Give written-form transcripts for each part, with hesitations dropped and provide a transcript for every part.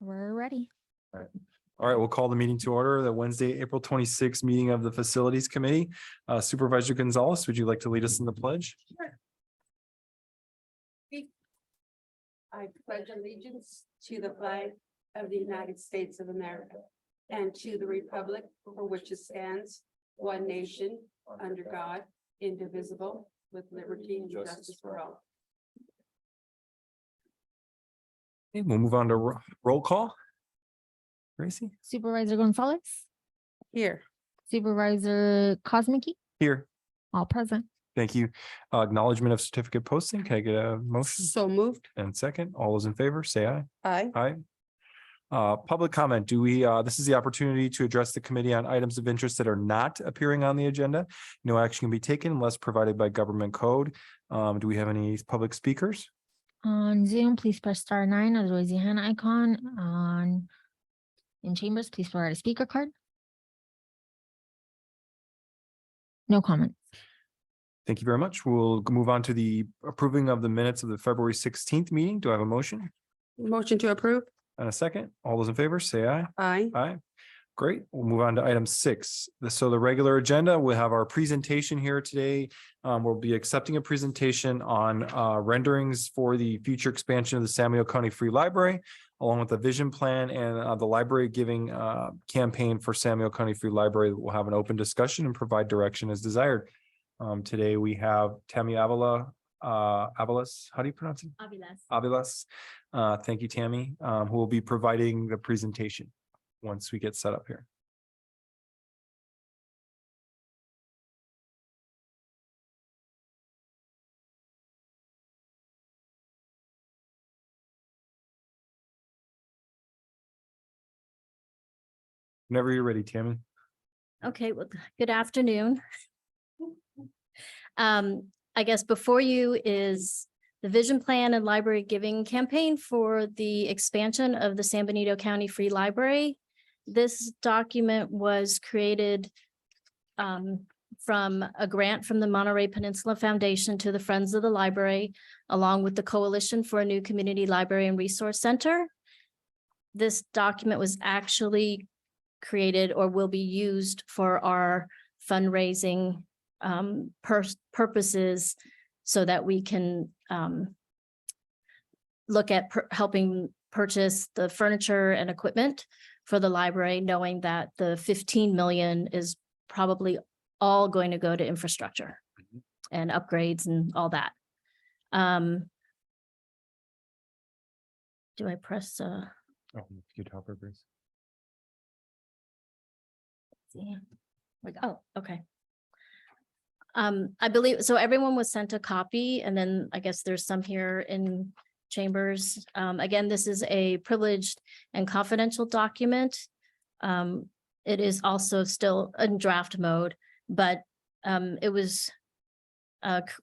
We're ready. All right, we'll call the meeting to order, the Wednesday, April 26th meeting of the Facilities Committee. Supervisor Gonzalez, would you like to lead us in the pledge? I pledge allegiance to the flag of the United States of America and to the republic for which it stands, one nation, under God, indivisible, with liberty and justice for all. Okay, we'll move on to roll call. Gracie? Supervisor Gonzalez, Here. Supervisor Cosmicky, Here. all present. Thank you. Acknowledgement of certificate posting. Can I get a motion? So moved. And second, all those in favor, say aye. Aye. Aye. Public comment. This is the opportunity to address the committee on items of interest that are not appearing on the agenda. No action can be taken unless provided by government code. Do we have any public speakers? On Zoom, please press *9 or the raise your hand icon. In chambers, please provide a speaker card. No comment. Thank you very much. We'll move on to the approving of the minutes of the February 16th meeting. Do I have a motion? Motion to approve. And a second? All those in favor, say aye. Aye. Aye. Great. We'll move on to item 6. So the regular agenda, we'll have our presentation here today. We'll be accepting a presentation on renderings for the future expansion of the San Mateo County Free Library, along with the vision plan and the library giving campaign for San Mateo County Free Library. We'll have an open discussion and provide direction as desired. Today we have Tammy Avalos. How do you pronounce it? Avilas. Thank you, Tammy, who will be providing the presentation once we get set up here. Whenever you're ready, Tammy. Okay, well, good afternoon. I guess before you is the vision plan and library giving campaign for the expansion of the San Benito County Free Library. This document was created from a grant from the Monterey Peninsula Foundation to the Friends of the Library, along with the Coalition for a New Community Library and Resource Center. This document was actually created or will be used for our fundraising purposes so that we can look at helping purchase the furniture and equipment for the library, knowing that the 15 million is probably all going to go to infrastructure and upgrades and all that. Do I press oh, okay. I believe, so everyone was sent a copy, and then I guess there's some here in chambers. Again, this is a privileged and confidential document. It is also still in draft mode, but it was,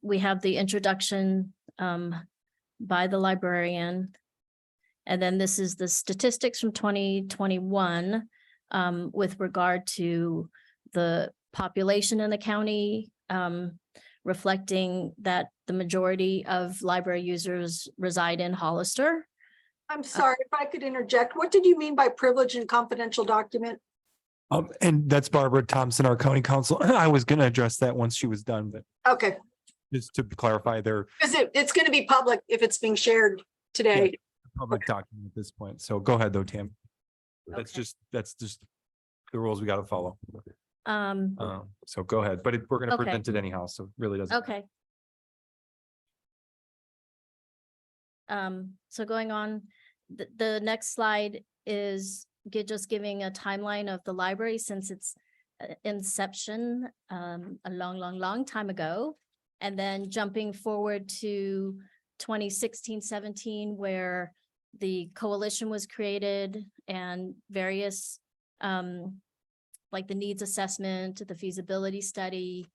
we have the introduction by the librarian. And then this is the statistics from 2021 with regard to the population in the county, reflecting that the majority of library users reside in Hollister. I'm sorry if I could interject. What did you mean by privileged and confidential document? And that's Barbara Thompson, our county counsel. I was going to address that once she was done, but Okay, just to clarify, there because it's going to be public if it's being shared today. public document at this point. So go ahead though, Tam. That's Okay. just the rules we got to follow. Um, So go ahead, but we're going to Okay. present it anyhow, so it really doesn't. okay. So going on, the next slide is just giving a timeline of the library since its inception a long time ago. And then jumping forward to 2016-17, where the coalition was created and various like the needs assessment, the feasibility study,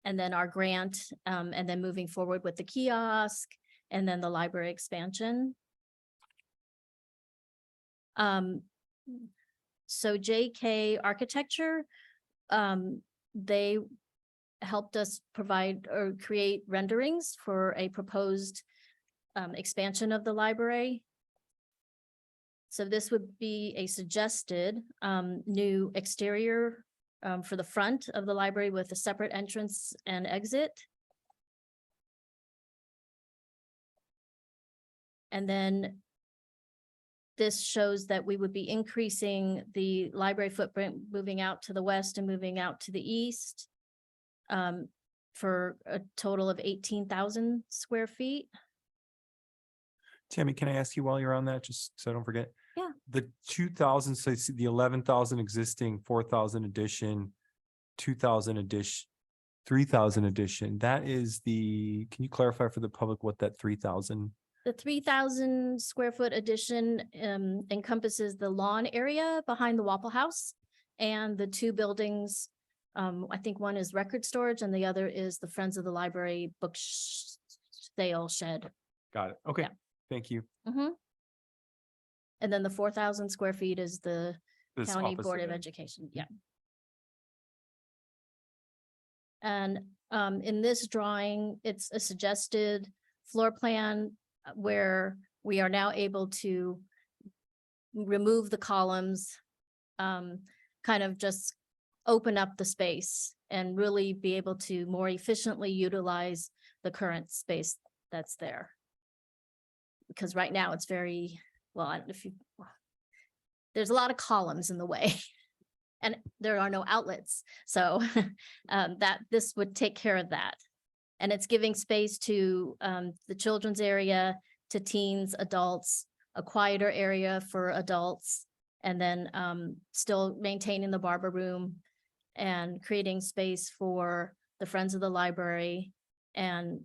and then our grant, and then moving forward with the kiosk, and then the library expansion. So JK Architecture, they helped us provide or create renderings for a proposed expansion of the library. So this would be a suggested new exterior for the front of the library with a separate entrance and exit. And then this shows that we would be increasing the library footprint, moving out to the west and moving out to the east for a total of 18,000 square feet. Tammy, can I ask you while you're on that, just so I don't forget? Yeah. The 2,000, so it's the 11,000 existing, 4,000 addition, 2,000 addition, 3,000 addition, that is the, can you clarify for the public what that 3,000? The 3,000 square foot addition encompasses the lawn area behind the Waffle House and the two buildings. I think one is record storage and the other is the Friends of the Library book sale shed. Got it. Okay, Yeah. thank you. Mhm. And then the 4,000 square feet is the This County opposite Board of end. Education, yeah. And in this drawing, it's a suggested floor plan where we are now able to remove the columns, kind of just open up the space and really be able to more efficiently utilize the current space that's there. Because right now it's very, well, I don't know if you, there's a lot of columns in the way and there are no outlets. So that this would take care of that. And it's giving space to the children's area, to teens, adults, a quieter area for adults, and then still maintaining the barber room and creating space for the Friends of the Library and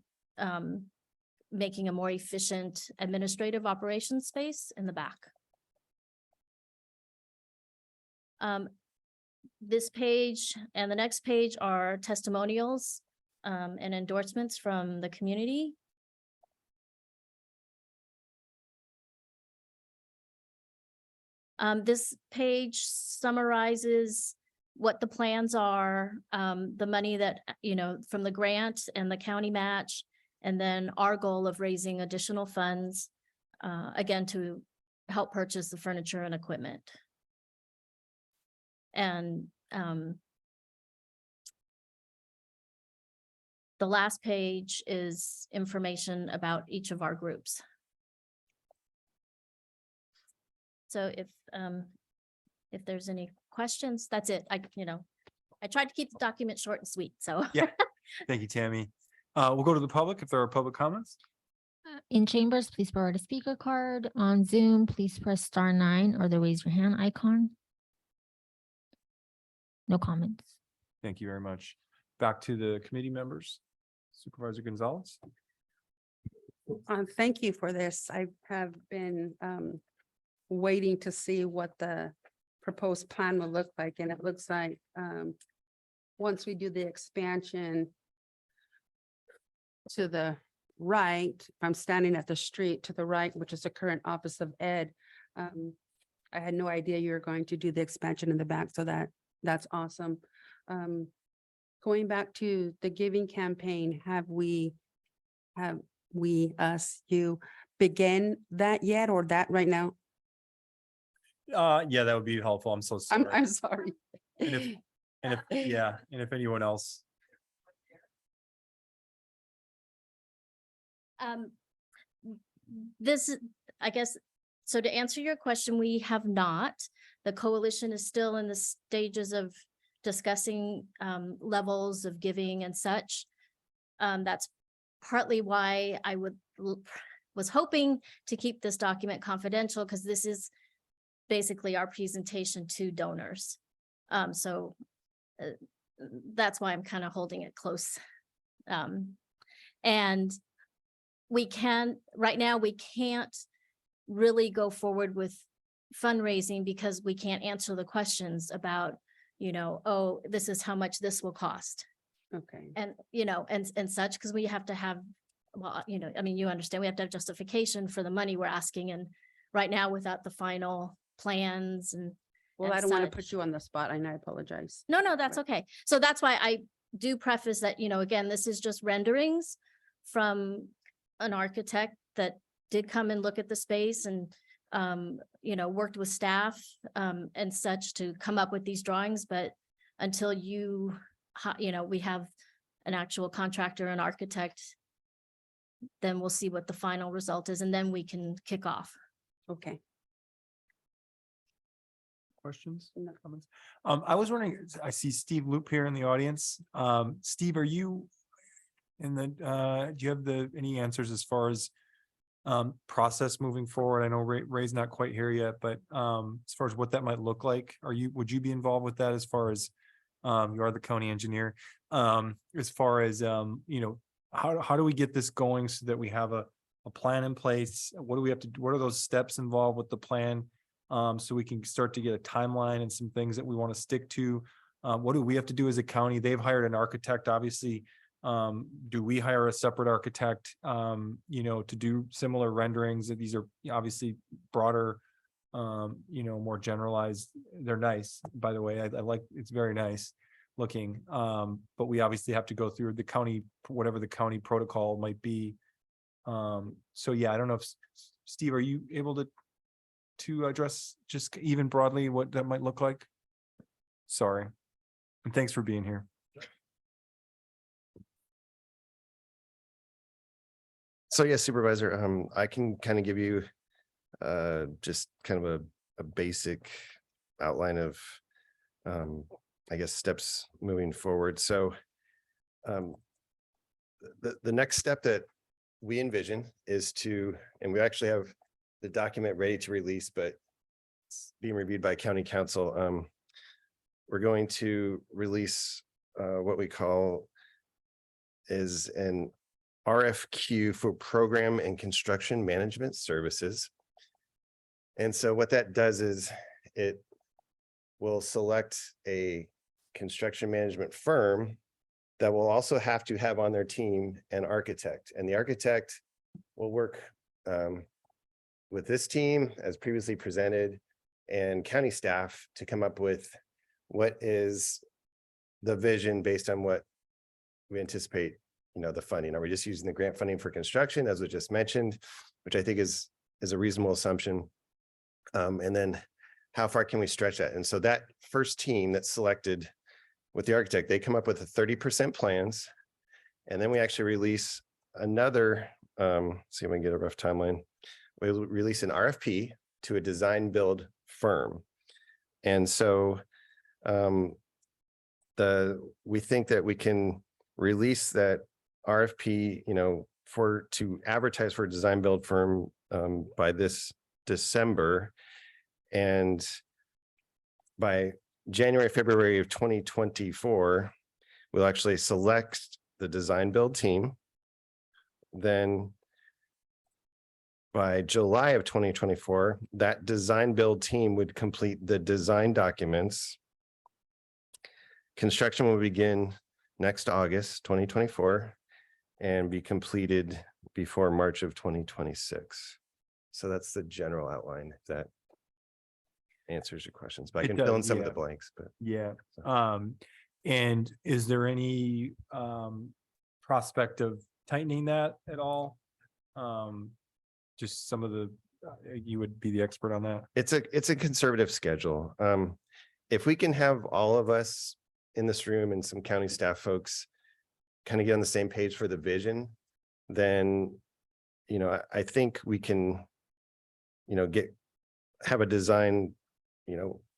making a more efficient administrative operations space in the back. This page and the next page are testimonials and endorsements from the community. This page summarizes what the plans are, the money that, from the grant and the county match, and then our goal of raising additional funds, again, to help purchase the furniture and equipment. And the last page is information about each of our groups. So if there's any questions, that's it. I tried to keep the document short and sweet, so. Yeah. Thank you, Tammy. We'll go to the public if there are public comments. In chambers, please provide a speaker card. On Zoom, please press *9 or the raise your hand icon. No comments. Thank you very much. Back to the committee members. Supervisor Gonzalez. Thank you for this. I have been waiting to see what the proposed plan will look like, and it looks like once we do the expansion to the right, if I'm standing at the street to the right, which is the current Office of Ed, I had no idea you were going to do the expansion in the back, so that's awesome. Going back to the giving campaign, have we, you begin that yet, or that right now? Yeah, that would be helpful. I'm so sorry. I'm sorry. And if anyone else. This, I guess, so to answer your question, we have not. The coalition is still in the stages of discussing levels of giving and such. That's partly why I was hoping to keep this document confidential, because this is basically our presentation to donors. So that's why I'm kind of holding it close. And right now we can't really go forward with fundraising because we can't answer the questions about, oh, this is how much this will cost. Okay. And, and such, because we have to have, well, I mean, you understand, we have to have justification for the money we're asking. And right now, without the final plans and. Well, and I don't want to such. put you on the spot, and I apologize. No, that's okay. So that's why I do preface that, again, this is just renderings from an architect that did come and look at the space and worked with staff and such to come up with these drawings, but until we have an actual contractor and architect, then we'll see what the final result is, and then we can kick off. Okay. Questions? No. Comments? I was wondering, I see Steve Loop here in the audience. Steve, are you in the, do you have any answers as far as process moving forward? I know Ray's not quite here yet, but as far as what that might look like, would you be involved with that as far as you are the county engineer? As far as how do we get this going so that we have a plan in place? What do we have to do? What are those steps involved with the plan? So we can start to get a timeline and some things that we want to stick to. What do we have to do as a county? They've hired an architect, obviously. Do we hire a separate architect, to do similar renderings? These are obviously broader, more generalized. They're nice, by the way. I like, it's very nice looking. But we obviously have to go through the county, whatever the county protocol might be. So yeah, I don't know if Steve, are you able to address just even broadly what that might look like? Sorry. And thanks for being here. So yes, Supervisor, I can kind of give you just kind of a basic outline of I guess steps moving forward. So the next step that we envision is to, and we actually have the document ready to release, but it's being reviewed by County Council. We're going to release what we call is an RFQ for program and construction management services. And so what that does is it will select a construction management firm that will also have to have on their team an architect, and the architect will work with this team as previously presented and county staff to come up with what is the vision based on what we anticipate, the funding. Are we just using the grant funding for construction, as was just mentioned, which I think is a reasonable assumption? And then how far can we stretch that? And so that first team that's selected with the architect, they come up with a 30% plans. And then we actually release another, see if I can get a rough timeline. We'll release an RFP to a design build firm. And so we think that we can release that RFP, to advertise for a design build firm by this December. And by January, February of 2024, we'll actually select the design build team. Then by July of 2024, that design build team would complete the design documents. Construction will begin next August 2024 and be completed before March of 2026. So that's the general outline, if that answers your questions, but I can fill in some of the blanks. But yeah. And is there any prospect of tightening that at all? Just some of the you would be the expert on that. It's a conservative schedule. If we can have all of us in this room and some county staff folks kind of get on the same page for the vision, then I think we can have a design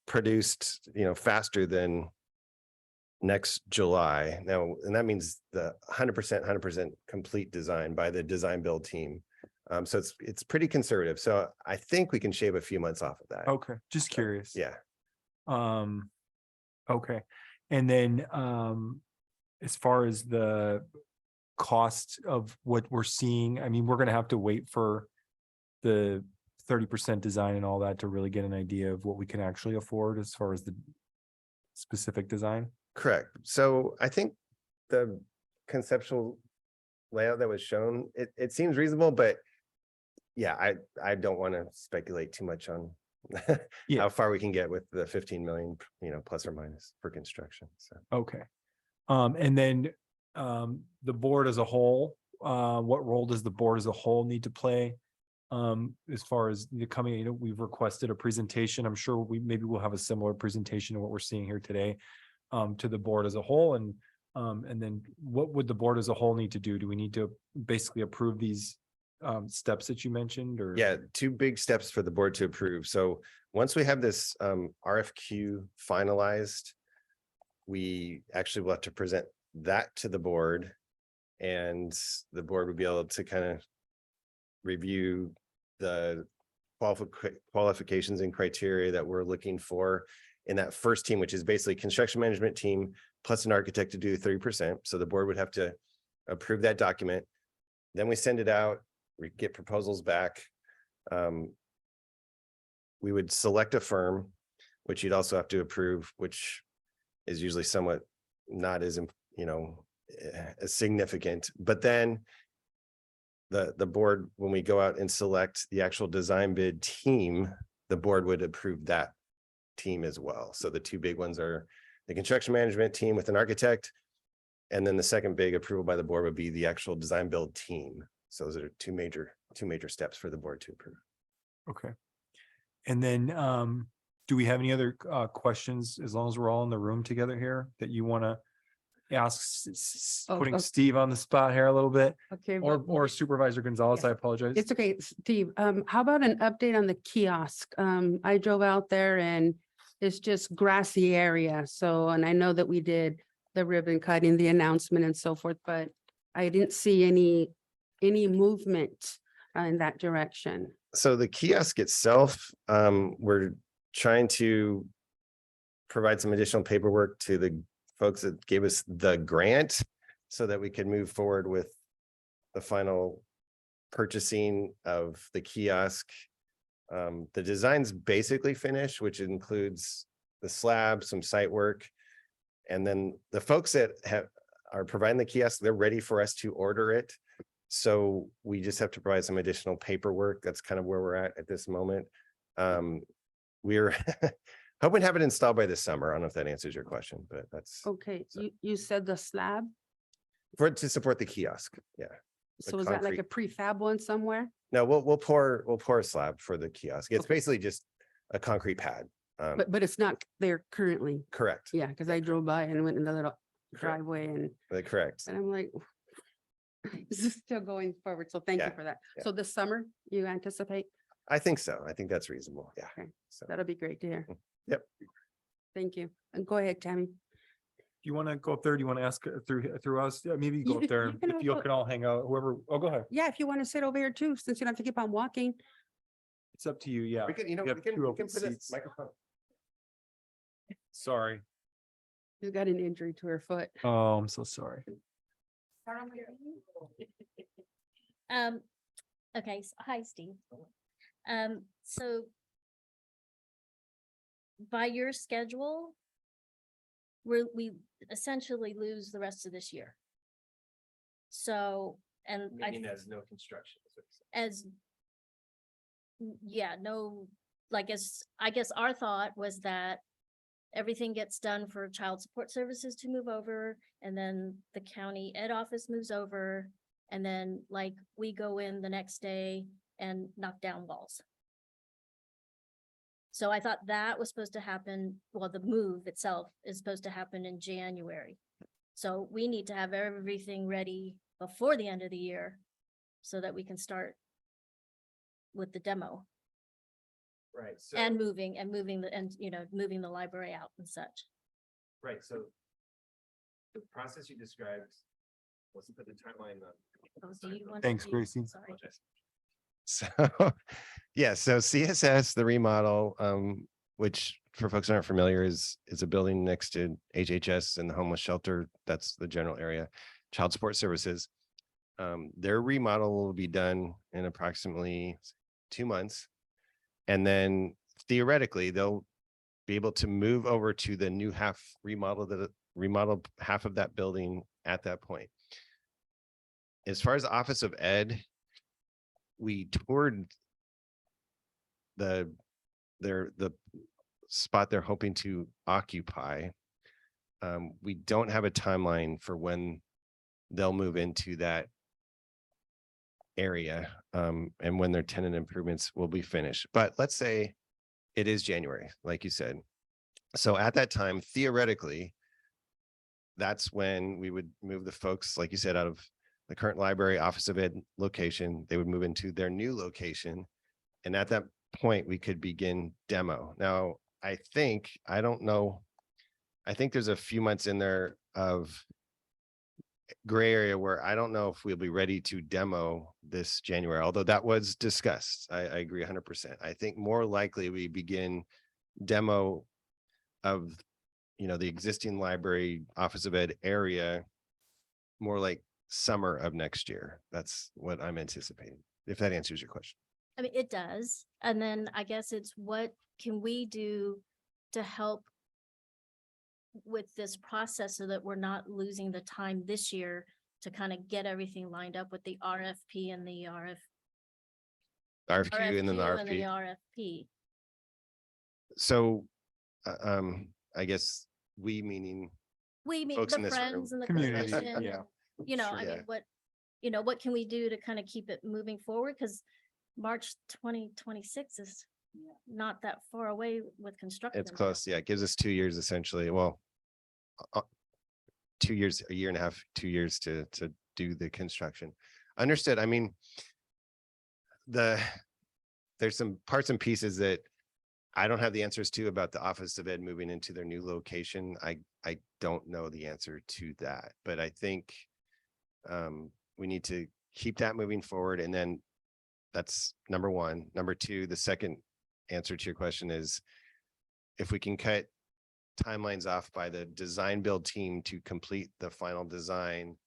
produced faster than next July now, and that means the 100% complete design by the design build team. So it's pretty conservative. So I think we can shave a few months off of that. Okay, just curious. Yeah. Okay, and then as far as the cost of what we're seeing, I mean, we're going to have to wait for the 30% design and all that to really get an idea of what we can actually afford as far as the specific design. Correct. So I think the conceptual layout that was shown, it seems reasonable, but yeah, I don't want to speculate too much on how far we can get with the 15 million, plus or minus for construction. So okay. And then the board as a whole, what role does the board as a whole need to play as far as the coming, we've requested a presentation. I'm sure maybe we'll have a similar presentation to what we're seeing here today to the board as a whole. And then what would the board as a whole need to do? Do we need to basically approve these steps that you mentioned, or? Yeah, two big steps for the board to approve. So once we have this RFQ finalized, we actually will have to present that to the board, and the board would be able to kind of review the qualifications and criteria that we're looking for in that first team, which is basically construction management team plus an architect to do 30%. So the board would have to approve that document. Then we send it out, we get proposals back. We would select a firm, which you'd also have to approve, which is usually somewhat not as, as significant. But then the board, when we go out and select the actual design bid team, the board would approve that team as well. So the two big ones are the construction management team with an architect. And then the second big approval by the board would be the actual design build team. So those are two major steps for the board to approve. Okay. And then do we have any other questions, as long as we're all in the room together here, that you want to ask, putting okay. Steve on the spot here a little bit, Okay. or Supervisor Gonzalez? Yeah. I apologize. It's okay, Steve. How about an update on the kiosk? I drove out there and it's just grassy area. So, and I know that we did the ribbon cutting, the announcement and so forth, but I didn't see any movement in that direction. So the kiosk itself, we're trying to provide some additional paperwork to the folks that gave us the grant so that we could move forward with the final purchasing of the kiosk. The design's basically finished, which includes the slab, some site work. And then the folks that are providing the kiosk, they're ready for us to order it. So we just have to provide some additional paperwork. That's kind of where we're at this moment. We're hoping to have it installed by this summer. I don't know if that answers your question, but that's Okay, So- you said the slab. for it to support the kiosk. Yeah. So is that like a prefab one somewhere? No, we'll pour a slab for the kiosk. It's Okay. basically just a concrete pad. But it's not there currently. Correct. Yeah, because I drove by and went in the little Correct. driveway and Correct. I'm like, this is still going forward. So thank you Yeah, for that. yeah. So this summer you anticipate? I think so. I think that's reasonable. Yeah. Okay. So That'll be great to hear. Yep. Thank you. And go ahead, Tammy. Do you want to go up there? Do you want to ask through us? Yeah, maybe you go You up can- there. you can If you also- can all hang out, whoever, go ahead. Yeah, if you want to sit over here too, since you don't have to keep on walking. It's up to you. Yeah. we can, We have we two can open put a seats. microphone. Sorry. She's got an injury to her foot. Oh, I'm so sorry. Okay, hi, Steve. So by your schedule, we essentially lose the rest of this year. So, and As no construction. is what you're saying. as yeah, no, like, I guess our thought was that everything gets done for child support services to move over, and then the county ed office moves over, and then like we go in the next day and knock down walls. So I thought that was supposed to happen, well, the move itself is supposed to happen in January. So we need to have everything ready before the end of the year so that we can start with the demo Right. So, and moving moving the library out and such. right. So the process you described wasn't put the timeline on. Oh, do you want Thanks, to- Gracie. Sorry. So, yeah, so CSS, the remodel, which for folks who aren't familiar is a building next to HHS and the homeless shelter. That's the general area, child support services. Their remodel will be done in approximately 2 months. And then theoretically, they'll be able to move over to the new remodeled half of that building at that point. As far as the Office of Ed, we toured the spot they're hoping to occupy. We don't have a timeline for when they'll move into that area. and when their tenant improvements will be finished. But let's say it is January, like you said. So at that time, theoretically, that's when we would move the folks, like you said, out of the current library office of ed location. They would move into their new location. And at that point, we could begin demo. Now, I don't know. I think there's a few months in there of gray area where I don't know if we'll be ready to demo this January, although that was discussed. I agree 100%. I think more likely we begin demo of, the existing library office of ed area more like summer of next year. That's what I'm anticipating, if that answers your question. I mean, it does. And then I guess it's what can we do to help with this process so that we're not losing the time this year to kind of get everything lined up with the RFP and the RFQ and then the RFQ and the RFP. RFP. So, I guess we meaning We meet Folks in the this room. friends and the Community, coalition, yeah. and, I Sure. mean, what can we do to kind of keep it moving forward? Because March 2026 is not that far away with construction. it's close. Yeah, it gives us 2 years essentially. Well, 2 years, a year and a half, 2 years to do the construction. Understood. I mean, there's some parts and pieces that I don't have the answers to about the Office of Ed moving into their new location. I don't know the answer to that, but I think we need to keep that moving forward. And then that's number one. Number two, the second answer to your question is if we can cut timelines off by the design build team to complete the final design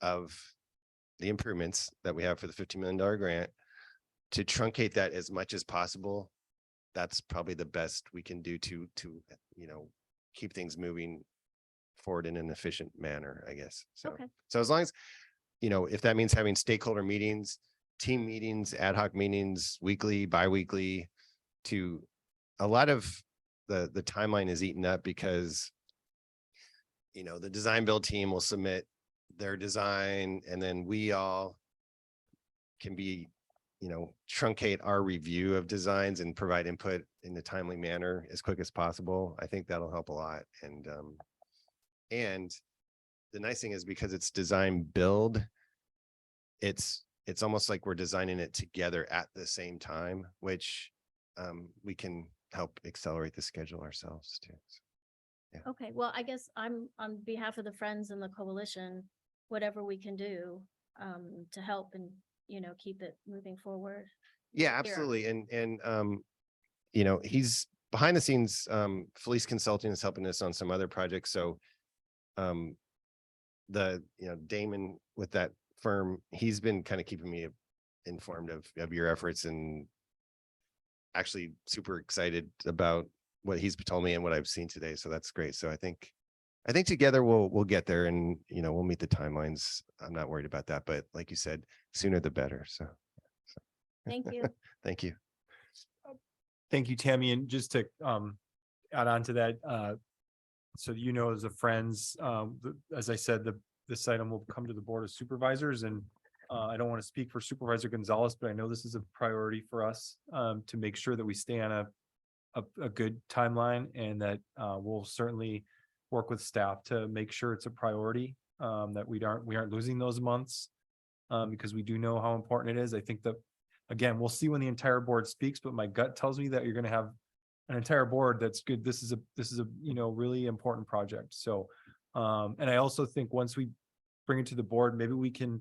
of the improvements that we have for the $50 million grant, to truncate that as much as possible. That's probably the best we can do to keep things moving forward in an efficient manner, I guess. So, Okay. so as long as, if that means having stakeholder meetings, team meetings, ad hoc meetings, weekly, bi-weekly, to a lot of the timeline is eaten up because, the design build team will submit their design and then we all can be, truncate our review of designs and provide input in a timely manner as quick as possible. I think that'll help a lot. And the nice thing is because it's design build, it's almost like we're designing it together at the same time, which we can help accelerate the schedule ourselves too. So, Okay, well, I guess I'm on behalf of the friends and the coalition, whatever we can do to help and, keep it moving forward. yeah, absolutely. And he's behind the scenes, Felice Consulting is helping us on some other projects. So Damon with that firm, he's been kind of keeping me informed of your efforts and actually super excited about what he's told me and what I've seen today. So that's great. So I think together we'll get there and, we'll meet the timelines. I'm not worried about that, but like you said, sooner the better. So. Thank you. Thank you. Thank you, Tammy. And just to add on to that, so as the friends, as I said, this item will come to the Board of Supervisors, and I don't want to speak for Supervisor Gonzalez, but I know this is a priority for us to make sure that we stay on a good timeline, and that we'll certainly work with staff to make sure it's a priority, that we aren't losing those months, because we do know how important it is. I think that, again, we'll see when the entire board speaks, but my gut tells me that you're going to have an entire board that's good. This is a really important project. So, and I also think once we bring it to the board, maybe we can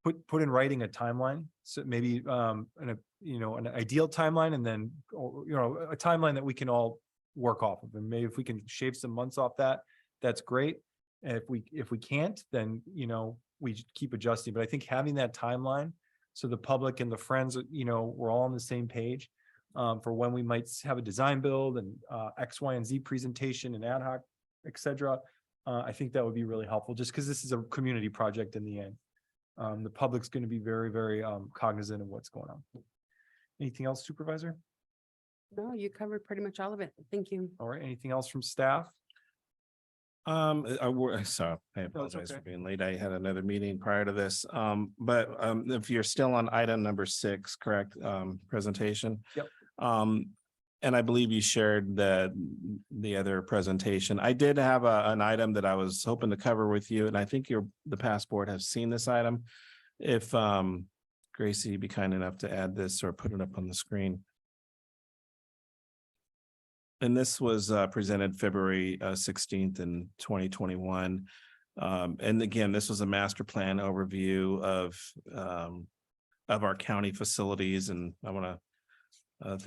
put in writing a timeline. So maybe an ideal timeline, and then a timeline that we can all work off of. And maybe if we can shave some months off that, that's great. And if we can't, then we keep adjusting. But I think having that timeline, so the public and the friends, we're all on the same page for when we might have a design build and X, Y, and Z presentation and ad hoc, et cetera. I think that would be really helpful, just because this is a community project in the end. The public's going to be very, very cognizant of what's going on. Anything else, Supervisor? No, you covered pretty much all of it. Thank you. All right. Anything else from staff? Sorry, I it's apologize for okay. being late. I had another meeting prior to this. But if you're still on item number 6, correct, presentation? Yep. And I believe you shared the other presentation. I did have an item that I was hoping to cover with you, and I think the past board has seen this item. If Gracie, be kind enough to add this or put it up on the screen. And this was presented February 16th in 2021. And again, this was a master plan overview of our county facilities. And I want to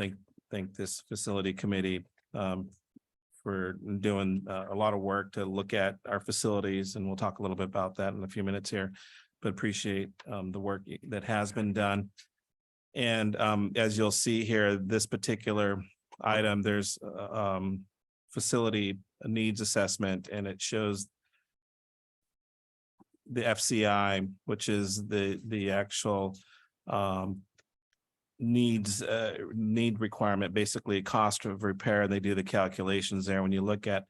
thank this facility committee for doing a lot of work to look at our facilities. And we'll talk a little bit about that in a few minutes here, but appreciate the work that has been done. And as you'll see here, this particular item, there's facility needs assessment, and it shows the FCI, which is the actual need requirement, basically cost of repair. They do the calculations there. When you look at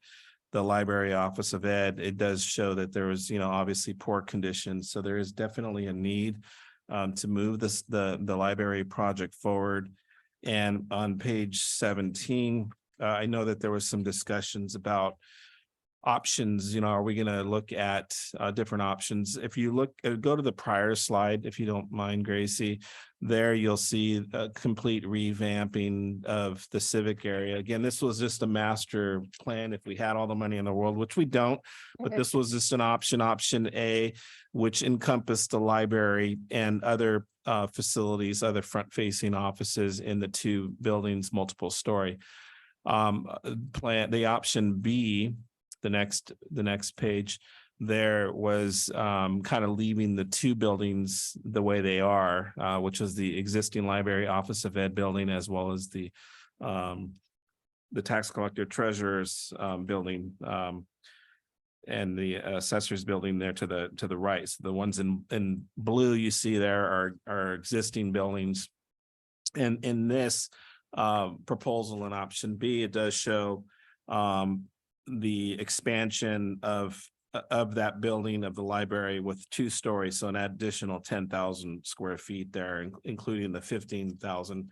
the Library Office of Ed, it does show that there was, obviously poor conditions. So there is definitely a need to move the library project forward. And on page 17, I know that there was some discussions about options. Are we going to look at different options? If you go to the prior slide, if you don't mind, Gracie, there you'll see a complete revamping of the civic area. Again, this was just a master plan if we had all the money in the world, which we don't, but this was just an option A, which encompassed the library and other facilities, other front-facing offices in the 2 buildings, multiple story. The option B, the next page, there was kind of leaving the 2 buildings the way they are, which is the existing Library Office of Ed building, as well as the tax collector treasurer's building, and the assessor's building there to the right. So the ones in blue you see there are existing buildings. And in this proposal in option B, it does show the expansion of that building of the library with 2 stories. So an additional 10,000 square feet there, including the 15,000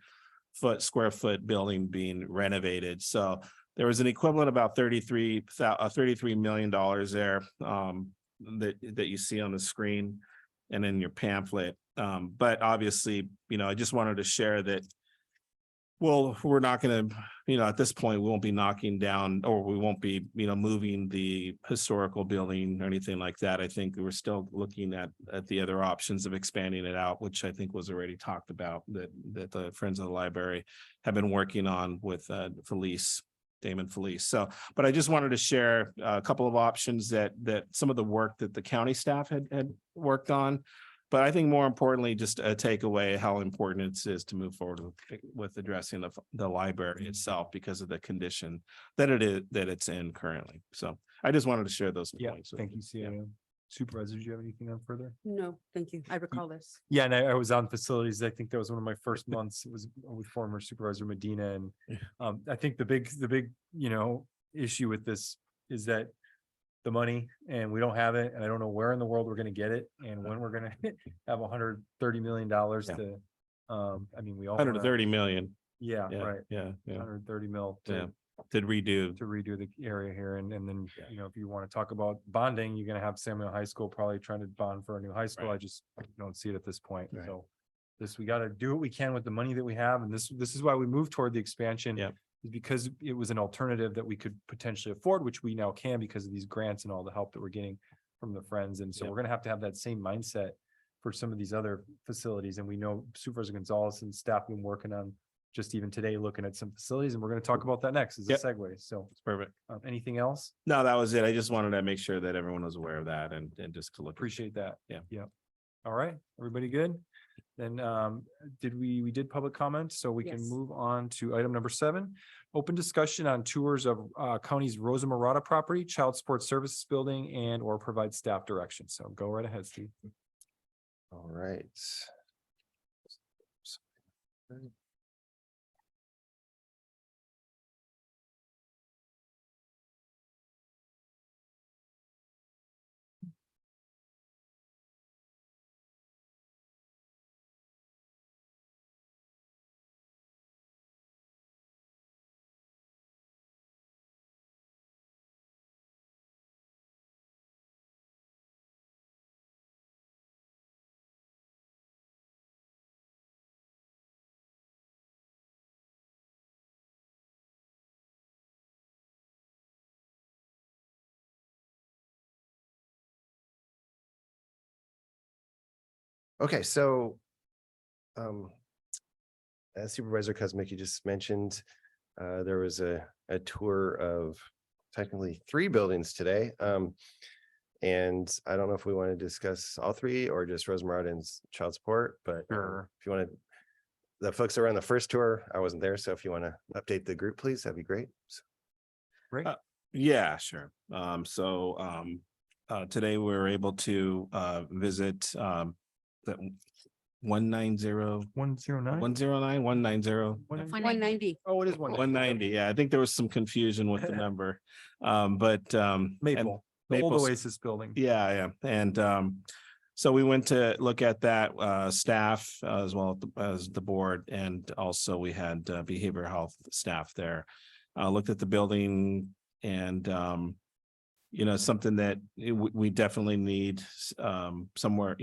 square foot building being renovated. So there was an equivalent about $33 million there that you see on the screen and in your pamphlet. But obviously, I just wanted to share that. Well, we're not going to, at this point, we won't be knocking down, or we won't be, moving the historical building or anything like that. I think we're still looking at the other options of expanding it out, which I think was already talked about, that the Friends of the Library have been working on with Damon Felice. So, but I just wanted to share a couple of options that some of the work that the county staff had worked on. But I think more importantly, just a takeaway how important it is to move forward with addressing the library itself because of the condition that it's in currently. So I just wanted to share those points. Thank you, CIO. Supervisor, do you have anything on further? No, thank you. I recall this. Yeah, and I was on facilities. I think that was one of my first months. It was with former Supervisor Medina, and I think the big issue with this is that the money, and we don't have it, and I don't know where in the world we're going to get it, and when we're going to have $130 million to. I mean, we all 130 million. Yeah, right. Yeah. 130 mil To redo the area here, and then if you want to talk about bonding, you're going to have Samuel High School probably trying to bond for a new high school. Right. I just don't see it at this point. Right. So we got to do what we can with the money that we have, and this is why we moved toward the expansion. Yeah. Because it was an alternative that we could potentially afford, which we now can because of these grants and all the help that we're getting from the Friends. And so we're going to have that same mindset for some of these other facilities. And we know Supervisor Gonzalez and staff have been working on just even today, looking at some facilities, and we're going to talk about that next as a segue. So it's perfect. Anything else? No, that was it. I just wanted to make sure that everyone was aware of that and just to look. Appreciate that. Yeah. All right. Everybody good? Then we did public comment, so we can Yes. move on to item number 7. Open discussion on tours of County's Rosa Morada Property, Child Support Services Building, and or provide staff direction. So go right ahead, Steve. All right. Okay, so as Supervisor Cosmic, you just mentioned, there was a tour of technically 3 buildings today. And I don't know if we want to discuss all 3 or just Rosa Morada and child support, but Sure. if you want to, the folks that were on the first tour, I wasn't there. So if you want to update the group, please, that'd be great. Great. Yeah, sure. Today we were able to visit that 190 109. 109 190 190. Oh, it is 190. Yeah, I think there was some confusion with the number. But Maple, the old Maple's- Oasis building. yeah. And so we went to look at that staff as well as the board, and also we had behavioral health staff there. Looked at the building, and something that we definitely need somewhere.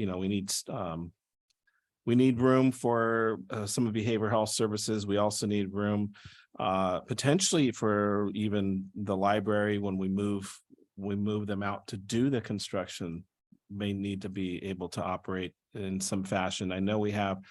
We need room for some of behavioral health services. We also need room potentially for even the library when we move them out to do the construction, may need to be able to operate in some fashion. I know we have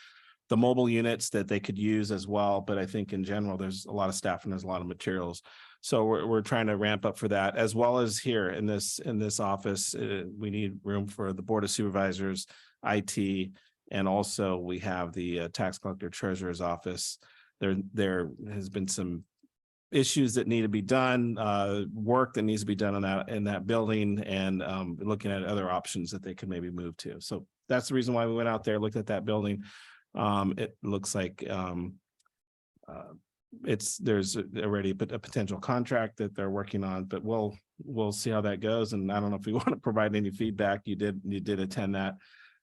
the mobile units that they could use as well, but I think in general, there's a lot of staff and there's a lot of materials. So we're trying to ramp up for that, as well as here in this office. We need room for the Board of Supervisors, IT, and also we have the tax collector treasurer's office. There has been some issues that need to be done, work that needs to be done in that building, and looking at other options that they could maybe move to. So that's the reason why we went out there, looked at that building. It looks like there's already a potential contract that they're working on, but we'll see how that goes. And I don't know if we want to provide any feedback. You did attend that.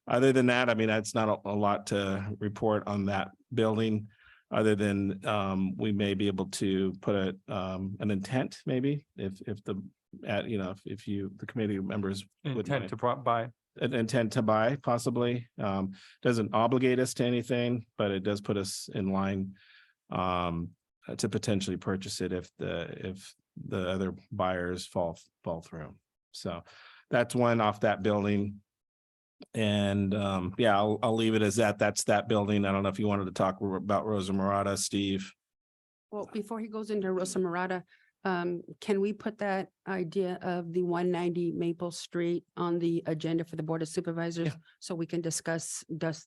Other than that, I mean, that's not a lot to report on that building, other than we may be able to put an intent, maybe if the committee members would Intent to buy. an intent to buy, possibly. Doesn't obligate us to anything, but it does put us in line to potentially purchase it if the other buyers fall through. So that's one off that building. And I'll leave it as that. That's that building. I don't know if you wanted to talk about Rosa Morada, Steve. Well, before he goes into Rosa Morada, can we put that idea of the 190 Maple Street on the agenda for the Board of Supervisors? Yeah. So we can discuss That's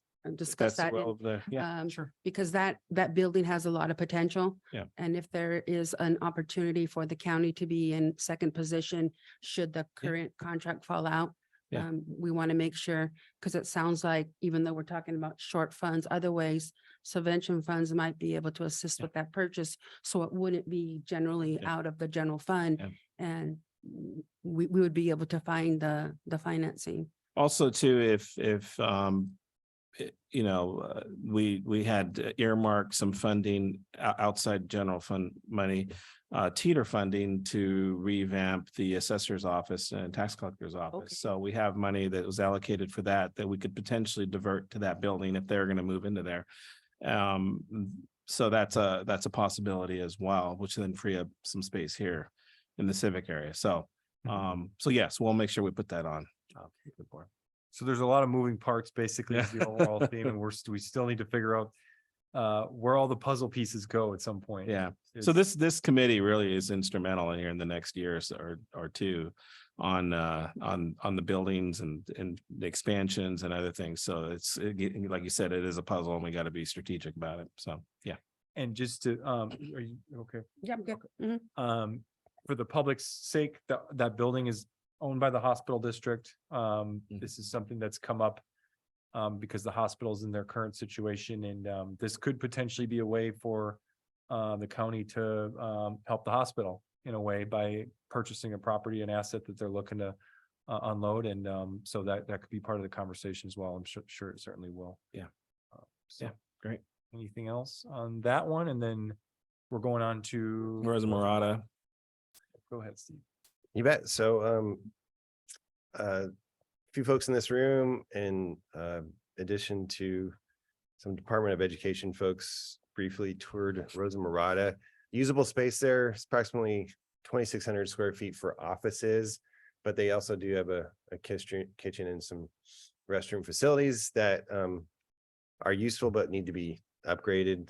that. well of the, yeah, Sure. Because that building has a lot of potential. Yeah. And if there is an opportunity for the county to be in second position, should the current contract fall out, Yeah. we want to make sure, because it sounds like even though we're talking about short funds, other ways, subvention funds might be able to assist Yeah. with that purchase. So it wouldn't be generally Yeah. out of the general fund. Yeah. And we would be able to find the financing. Also too, if we had earmarked some funding outside general fund money, teeter funding to revamp the assessor's office and tax collector's office. Okay. So we have money that was allocated for that we could potentially divert to that building if they're going to move into there. So that's a possibility as well, which then free up some space here in the civic area. So so yes, we'll make sure we put that on. The board. So there's a lot of moving parts, basically, is the overall theme, and we still need to figure out where all the puzzle pieces go at some point. Yeah. So this committee really is instrumental in here in the next year or two on the buildings and the expansions and other things. So like you said, it is a puzzle, and we got to be strategic about it. So yeah. And just to, are you okay? Yeah, I'm good. Mhm. For the public's sake, that building is owned by the hospital district. This is something that's come up because the hospital's in their current situation, and this could potentially be a way for the county to help the hospital in a way by purchasing a property, an asset that they're looking to unload, and so that could be part of the conversation as well. I'm sure it certainly will. Yeah. So Yeah, great. anything else on that one? And then we're going on to Rosa Morada. Go ahead, Steve. You bet. So a few folks in this room, in addition to some Department of Education folks, briefly toured Rosa Morada. Usable space there is approximately 2,600 square feet for offices, but they also do have a kitchen and some restroom facilities that are useful but need to be upgraded.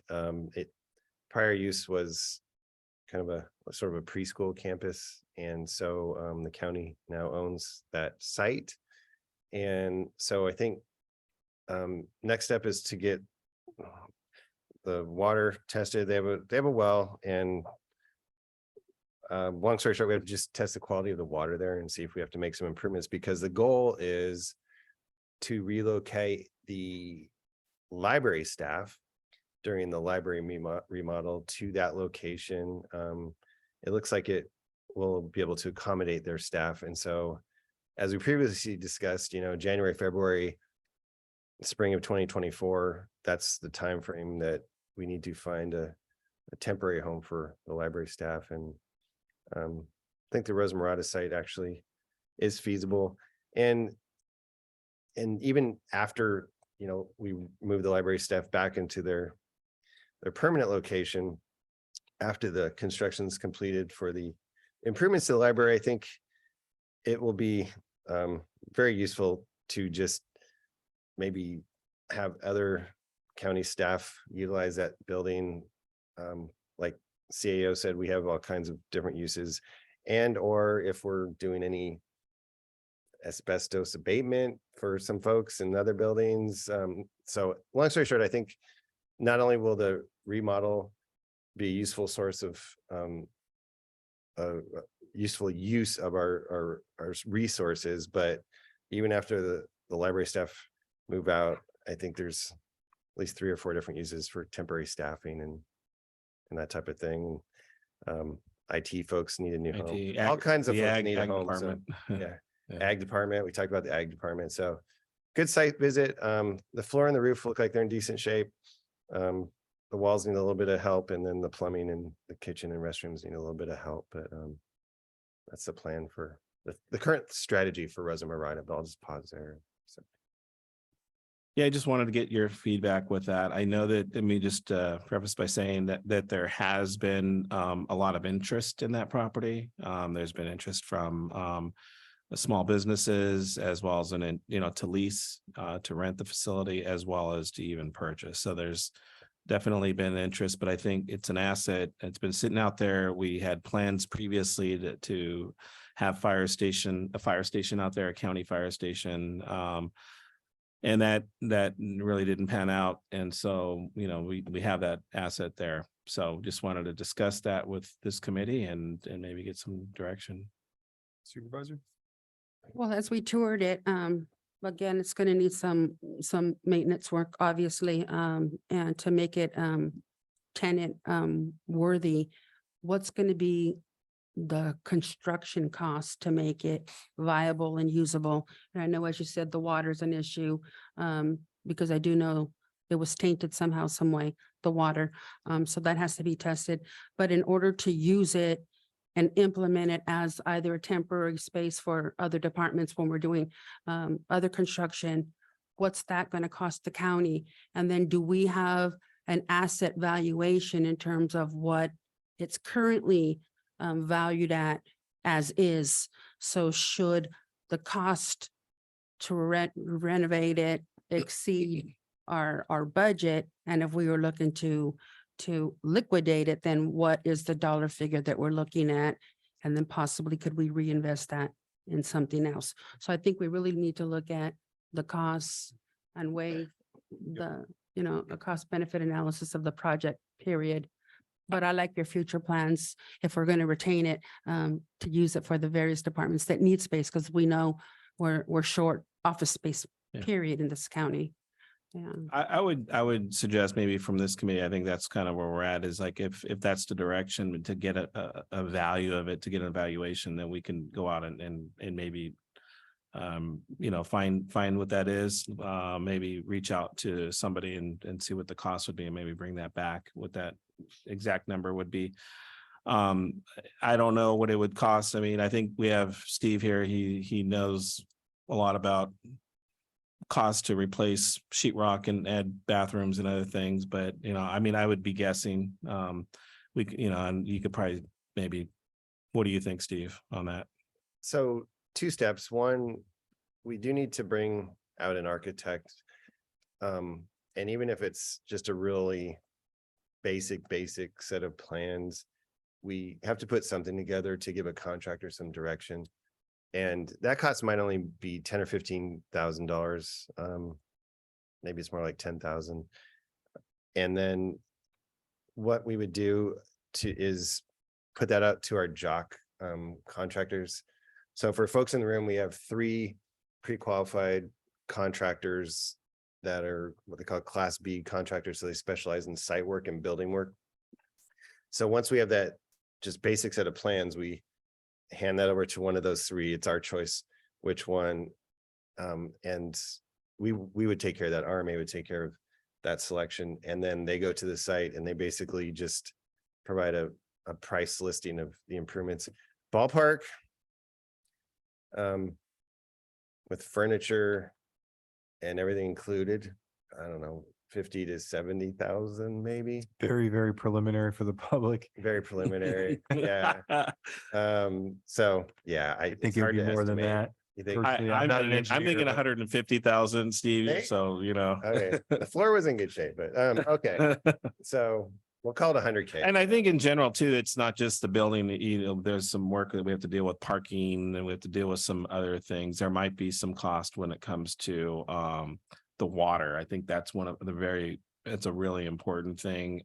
Prior use was kind of a sort of a preschool campus. And so the county now owns that site. And so I think next step is to get the water tested. They have a well, and long story short, we have to just test the quality of the water there and see if we have to make some improvements, because the goal is to relocate the library staff during the library remodel to that location. It looks like it will be able to accommodate their staff. And so, as we previously discussed, January, February, spring of 2024, that's the time frame that we need to find a temporary home for the library staff. And I think the Rosa Morada site actually is feasible. And even after, we move the library staff back into their permanent location, after the construction's completed for the improvements to the library, I think it will be very useful to just maybe have other county staff utilize that building. Like CAO said, we have all kinds of different uses, and or if we're doing any asbestos abatement for some folks in other buildings. So long story short, I think not only will the remodel be a useful source of useful use of our resources, but even after the library staff move out, I think there's at least 3 or 4 different uses for temporary staffing and that type of thing. IT folks need a new home. All kinds of folks need a home. So, yeah. Ag department. We talked about the ag department. So good site visit. The floor and the roof look like they're in decent shape. The walls need a little bit of help, and then the plumbing and the kitchen and restrooms need a little bit of help. But that's the plan for the current strategy for Rosa Morada. But I'll just pause there. So. Yeah, I just wanted to get your feedback with that. I know that, let me just preface by saying that there has been a lot of interest in that property. There's been interest from small businesses, as well as to lease, to rent the facility, as well as to even purchase. So there's definitely been interest, but I think it's an asset. It's been sitting out there. We had plans previously to have a fire station out there, a county fire station. And that really didn't pan out. And so, we have that asset there. So just wanted to discuss that with this committee and maybe get some direction. Supervisor? Well, as we toured it, again, it's going to need some maintenance work, obviously, and to make it tenant worthy. What's going to be the construction cost to make it viable and usable? And I know, as you said, the water's an issue, because I do know it was tainted somehow, some way, the water. So that has to be tested. But in order to use it and implement it as either a temporary space for other departments when we're doing other construction, what's that going to cost the county? And then do we have an asset valuation in terms of what it's currently valued at as is? So should the cost to renovate it exceed our budget, and if we were looking to liquidate it, then what is the dollar figure that we're looking at? And then possibly could we reinvest that in something else? So I think we really need to look at the costs and weigh the cost benefit analysis of the project, period. But I like your future plans, if we're going to retain it, to use it for the various departments that need space, because we know we're short office space, period, in this county. Yeah. I would suggest maybe from this committee, I think that's kind of where we're at, is like, if that's the direction to get a value of it, to get an evaluation, then we can go out and maybe find what that is, maybe reach out to somebody and see what the cost would be, and maybe bring that back, what that exact number would be. I don't know what it would cost. I mean, I think we have Steve here. He knows a lot about cost to replace sheetrock and add bathrooms and other things, but I would be guessing. And you could probably maybe, what do you think, Steve, on that? So 2 steps. One, we do need to bring out an architect. And even if it's just a really basic set of plans, we have to put something together to give a contractor some direction. And that cost might only be $10,000 or $15,000. Maybe it's more like 10,000. And then what we would do is put that out to our jock contractors. So for folks in the room, we have 3 pre-qualified contractors that are what they call Class B contractors. So they specialize in site work and building work. So once we have that just basic set of plans, we hand that over to one of those 3. It's our choice which one. And we would take care of that. RMA would take care of that selection. And then they go to the site and they basically just provide a price listing of the improvements. Ballpark, with furniture and everything included, I don't know, 50 to 70,000 maybe. Very, very preliminary for the public. Very preliminary. Yeah. So yeah, I think it would be more than that. You think? Personally, I'm I'm not an thinking, I'm engineer, thinking but- 150,000, Steve, Hey. so, you know. Okay, the floor was in good shape, but okay. So we'll call it 100K. And I think in general too, it's not just the building, you know, there's some work that we have to deal with parking and we have to deal with some other things. There might be some cost when it comes to the water. I think that's one of the it's a really important thing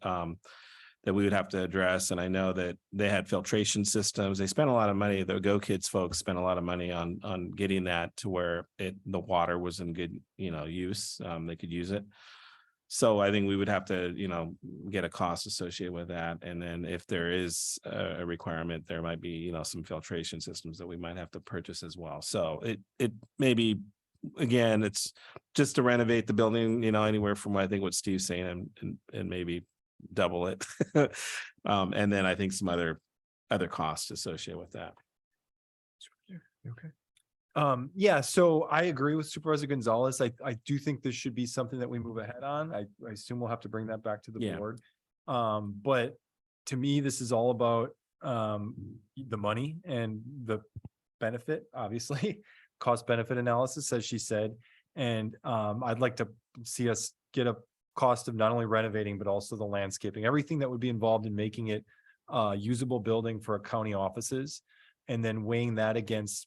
that we would have to address. And I know that they had filtration systems. They spent a lot of money. The Go Kids folks spent a lot of money on getting that to where the water was in good, you know, use. They could use it. So I think we would have to, you know, get a cost associated with that. And then if there is a requirement, there might be, you know, some filtration systems that we might have to purchase as well. So it may be, again, it's just to renovate the building, you know, anywhere from I think what Steve's saying and maybe double it. And then I think some other costs associated with that. Okay. Yeah, so I agree with Supervisor Gonzalez. I do think this should be something that we move ahead on. I assume we'll have to bring that back to the Yeah. board. But to me, this is all about the money and the benefit, obviously, cost benefit analysis, as she said. And I'd like to see us get a cost of not only renovating, but also the landscaping, everything that would be involved in making it a usable building for county offices. And then weighing that against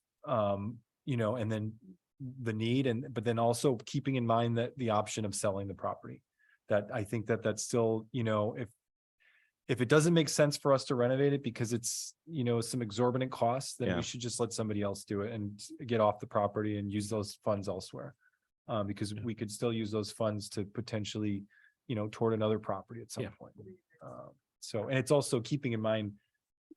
you know, and then the need but then also keeping in mind that the option of selling the property. That I think that's still, you know, if it doesn't make sense for us to renovate it because it's, you know, some exorbitant costs, then Yeah. we should just let somebody else do it and get off the property and use those funds elsewhere. Because we could still use those funds to potentially, you know, toward another property at some Yeah. point. So, and it's also keeping in mind,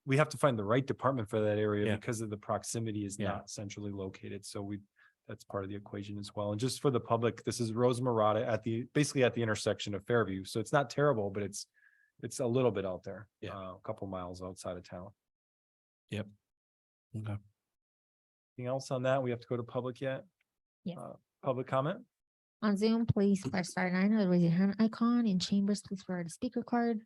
we have to find the right department for that area Yeah. because of the proximity is Yeah. not centrally located. So that's part of the equation as well. And just for the public, this is Rosa Morada basically at the intersection of Fairview. So it's not terrible, but it's a little bit out there. Yeah. A couple miles outside of town. Yep. Okay. Anything else on that? We have to go to public yet? Yes. Public comment? On Zoom, please press star 9 or raise your hand icon. In chambers, please provide a speaker card.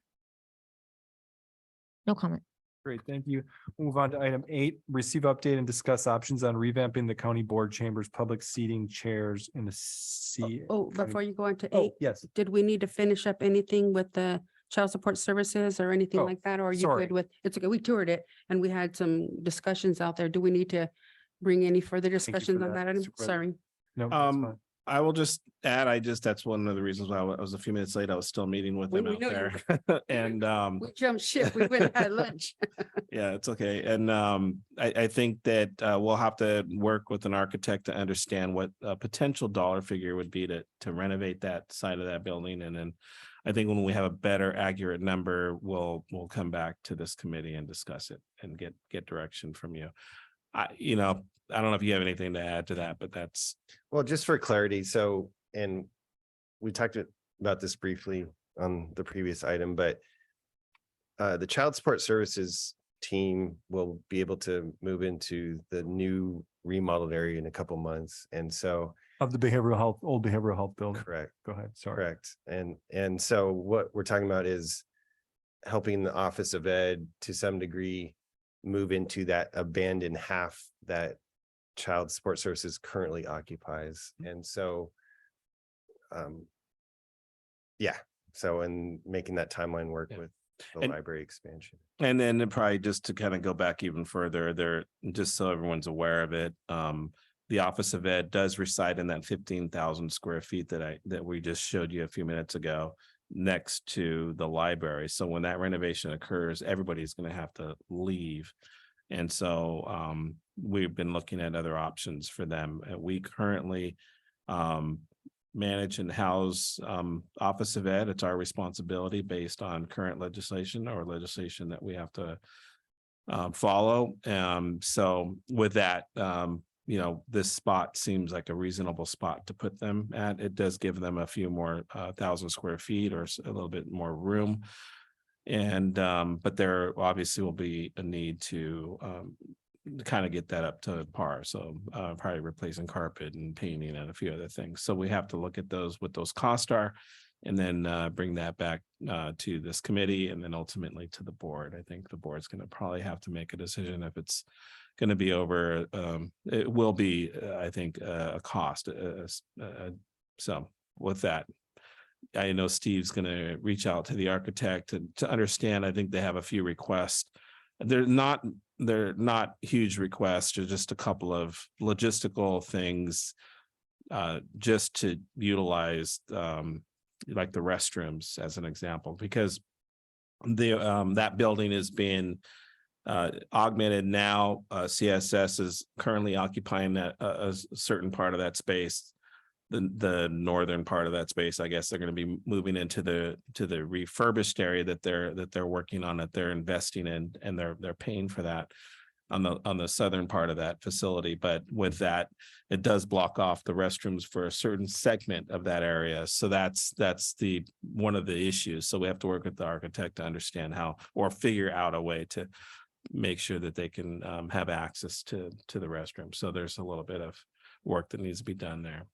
No comment. Great, thank you. We'll move on to item 8, receive update and discuss options on revamping the county board chambers, public seating chairs in the C. Oh, before you go into Oh, 8, yes. did we need to finish up anything with the child support services or anything Oh, like that? Or are you sorry. good with, it's okay, we toured it and we had some discussions out there. Do we need to bring any further you for discussions on that, that item? Supervisor. Sorry. No, that's fine. I will just add, that's one of the reasons why I was a few minutes late. I was still meeting with We them out knew you there. And We jumped ship. We went and had lunch. yeah, it's okay. And I think that we'll have to work with an architect to understand what a potential dollar figure would be to renovate that side of that building. And then I think when we have a better accurate number, we'll come back to this committee and discuss it and get direction from you. I don't know if you have anything to add to that, but that's. Well, just for clarity, so, and we talked about this briefly on the previous item, but the child support services team will be able to move into the new remodeled area in a couple months. And so, Of the old behavioral health building. correct, Go ahead, sorry. correct. And so what we're talking about is helping the Office of Ed to some degree move into that abandoned half that Child Support Services currently occupies. And so, yeah, so in making that timeline work Yeah. with the And- library expansion. And then probably just to kind of go back even further there, just so everyone's aware of it. The Office of Ed does reside in that 15,000 square feet that we just showed you a few minutes ago next to the library. So when that renovation occurs, everybody's going to have to leave. And so we've been looking at other options for them. We currently manage and house Office of Ed. It's our responsibility based on current legislation or legislation that we have to follow. So with that, you know, this spot seems like a reasonable spot to put them at. It does give them a few more 1,000 square feet or a little bit more room. And but there obviously will be a need to kind of get that up to par. So probably replacing carpet and painting and a few other things. So we have to look at those, what those costs are, and then bring that back to this committee and then ultimately to the board. I think the board's going to probably have to make a decision if it's going to be over. It will be, I think, a cost. So with that, I know Steve's going to reach out to the architect to understand. I think they have a few requests. They're not huge requests, or just a couple of logistical things, just to utilize like the restrooms as an example, because that building is being augmented now. CSS is currently occupying a certain part of that space. The northern part of that space, I guess they're going to be moving into the refurbished area that they're working on, that they're investing in, and they're paying for that on the southern part of that facility. But with that, it does block off the restrooms for a certain segment of that area. So that's the one of the issues. So we have to work with the architect to understand how, or figure out a way to make sure that they can have access to the restroom. So there's a little bit of work that needs to be done there.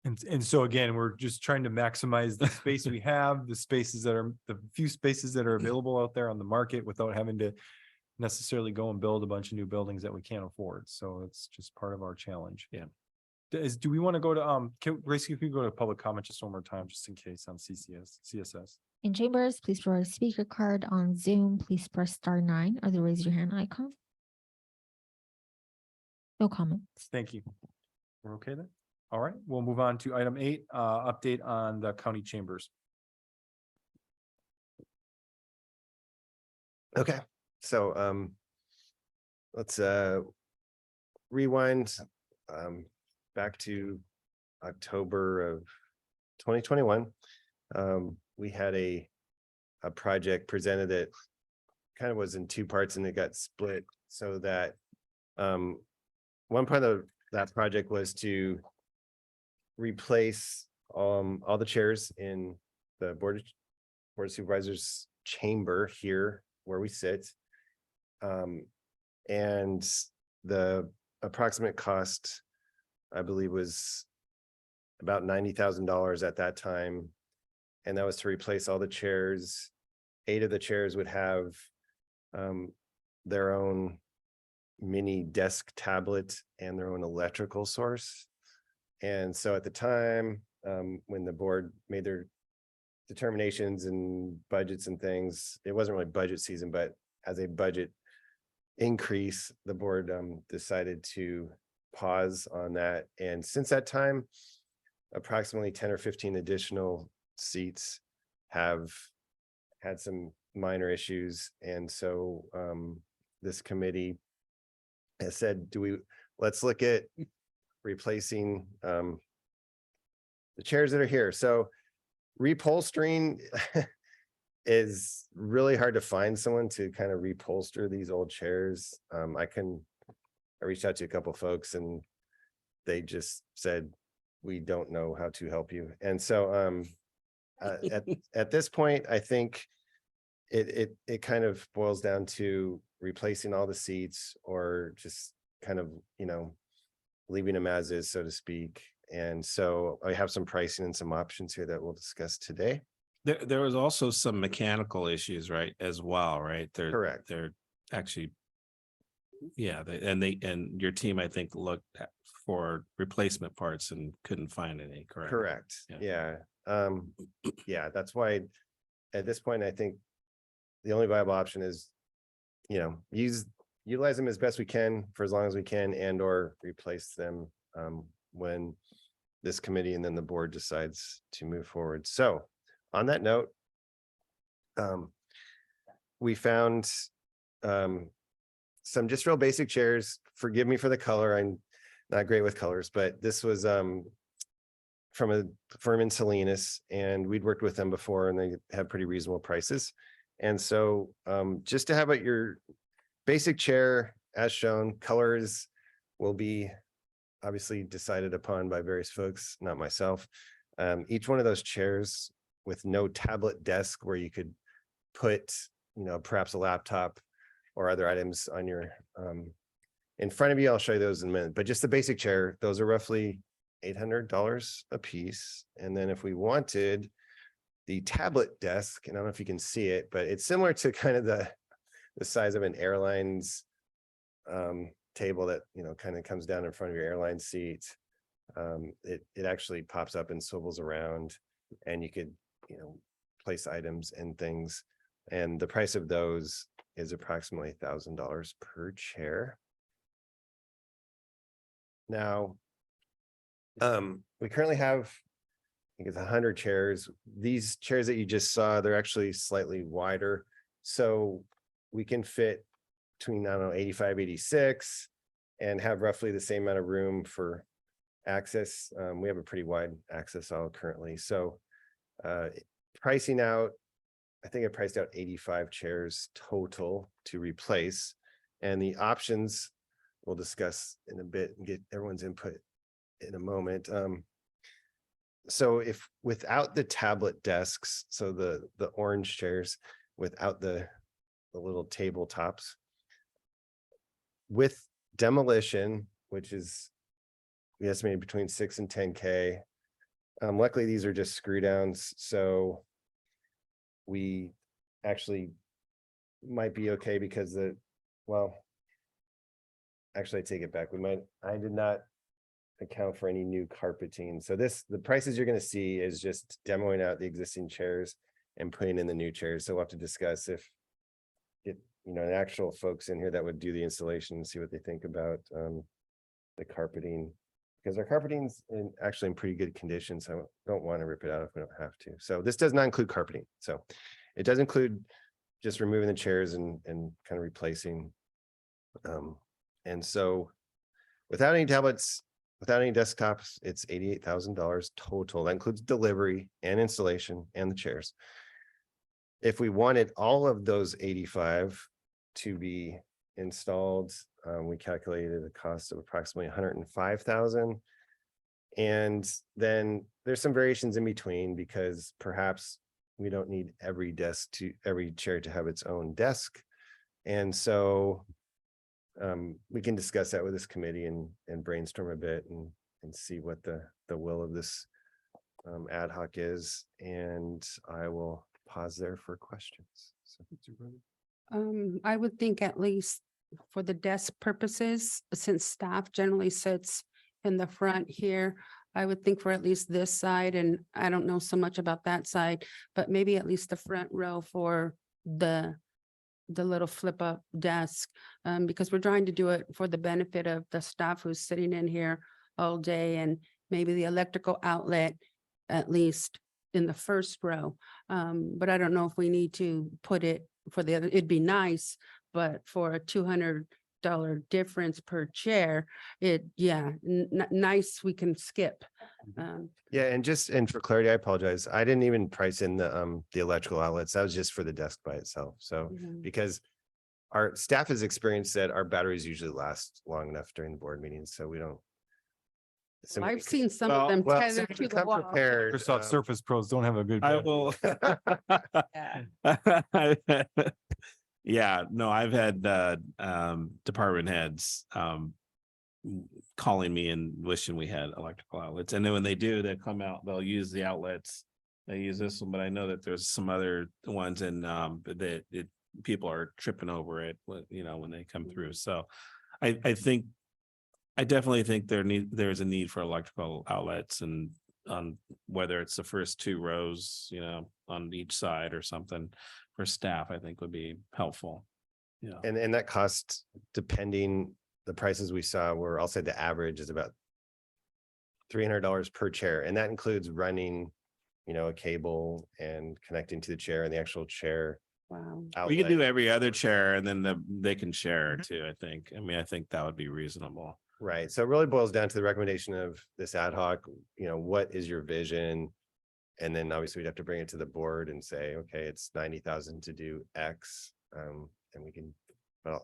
And so again, we're just trying to maximize the space we have, the few spaces that are available out there on the market without having to necessarily go and build a bunch of new buildings that we can't afford. So it's just part of our challenge. Yeah. Do we want to go to, Gracie, if we go to public comment just one more time, just in case on CSS. In chambers, please provide a speaker card. On Zoom, please press *9 or the raise your hand icon. No comments. Thank you. We're okay then? All right, we'll move on to item 8, update on the county chambers. Okay, so let's rewind back to October of 2021. We had a project presented that kind of was in two parts, and it got split so that one part of that project was to replace all the chairs in the board of supervisors chamber here where we sit. And the approximate cost, I believe, was about $90,000 at that time. And that was to replace all the chairs. 8 of the chairs would have their own mini desk tablet and their own electrical source. And so at the time, when the board made their determinations and budgets and things, it wasn't really budget season, but as a budget increase, the board decided to pause on that. And since that time, approximately 10 or 15 additional seats have had some minor issues. And so this committee has said, let's look at replacing the chairs that are here. So repolstering is really hard to find someone to kind of repolster these old chairs. I reached out to a couple folks and they just said, we don't know how to help you. And so at this point, I think it kind of boils down to replacing all the seats or just kind of, leaving them as is, so to speak. And so I have some pricing and some options here that we'll discuss today. There was also some mechanical issues, right, as well, right? Correct. They're actually Yeah, and your team, I think, looked for replacement parts and couldn't find any, correct? Correct. Yeah. Yeah. Yeah, that's why at this point, I think the only viable option is, utilize them as best we can for as long as we can, and or replace them when this committee and then the board decides to move forward. So on that note, we found some just real basic chairs. Forgive me for the color. I'm not great with colors, but this was from a firm in Salinas, and we'd worked with them before, and they have pretty reasonable prices. And so just to have your basic chair as shown, colors will be obviously decided upon by various folks, not myself. Each one of those chairs with no tablet desk where you could put, perhaps a laptop or other items on your in front of you. I'll show you those in a minute, but just the basic chair, those are roughly $800 a piece. And then if we wanted the tablet desk, and I don't know if you can see it, but it's similar to kind of the size of an airline's table that, kind of comes down in front of your airline seat. It actually pops up and swivels around, and you could, place items and things. And the price of those is approximately $1,000 per chair. Now, we currently have, I think it's 100 chairs. These chairs that you just saw, they're actually slightly wider. So we can fit between, 85, 86 and have roughly the same amount of room for access. We have a pretty wide access aisle currently. So pricing out, I think I priced out 85 chairs total to replace. And the options we'll discuss in a bit and get everyone's input in a moment. So if without the tablet desks, so the orange chairs without the little tabletops, with demolition, which is we estimated between 6 and 10K. Luckily, these are just screw downs, so we actually might be okay because actually I take it back. I did not account for any new carpeting. So the prices you're going to see is just demoing out the existing chairs and putting in the new chairs. So we'll have to discuss if an actual folks in here that would do the installation and see what they think about the carpeting, because our carpeting's actually in pretty good condition. So I don't want to rip it out if we don't have to. So this does not include carpeting. So it does include just removing the chairs and kind of replacing. And so without any tablets, without any desktops, it's $88,000 total. That includes delivery and installation and the chairs. If we wanted all of those 85 to be installed, we calculated a cost of approximately $105,000. And then there's some variations in between, because perhaps we don't need every chair to have its own desk. And so we can discuss that with this committee and brainstorm a bit and see what the will of this ad hoc is. And I will pause there for questions. I would think at least for the desk purposes, since staff generally sits in the front here, I would think for at least this side, and I don't know so much about that side, but maybe at least the front row for the little flip up desk, because we're trying to do it for the benefit of the staff who's sitting in here all day, and maybe the electrical outlet at least in the first row. But I don't know if we need to put it for the other. It'd be nice, but for a $200 difference per chair, nice, we can skip. Yeah, and for clarity, I apologize. I didn't even price in the electrical outlets. That was just for the desk by itself. So because our staff has experienced that our batteries usually last long enough during the board meetings, so we don't. I've seen some of them tethered to the wall. Microsoft Surface Pros don't have a good. I will. Yeah, no, I've had department heads calling me and wishing we had electrical outlets. And then when they do, they come out, they'll use the outlets. They use this one, but I know that there's some other ones, and that people are tripping over it, when they come through. So I definitely think there's a need for electrical outlets, and on whether it's the first 2 rows, on each side or something for staff, I think would be helpful. Yeah. And that cost, depending, the prices we saw were, I'll say the average is about $300 per chair. And that includes running, a cable and connecting to the chair and the actual chair. Wow. We could do outlet. every other chair, and then they can share too, I think. I think that would be reasonable. Right. So it really boils down to the recommendation of this ad hoc, what is your vision? And then obviously we'd have to bring it to the board and say, okay, it's 90,000 to do X. And we can, yeah.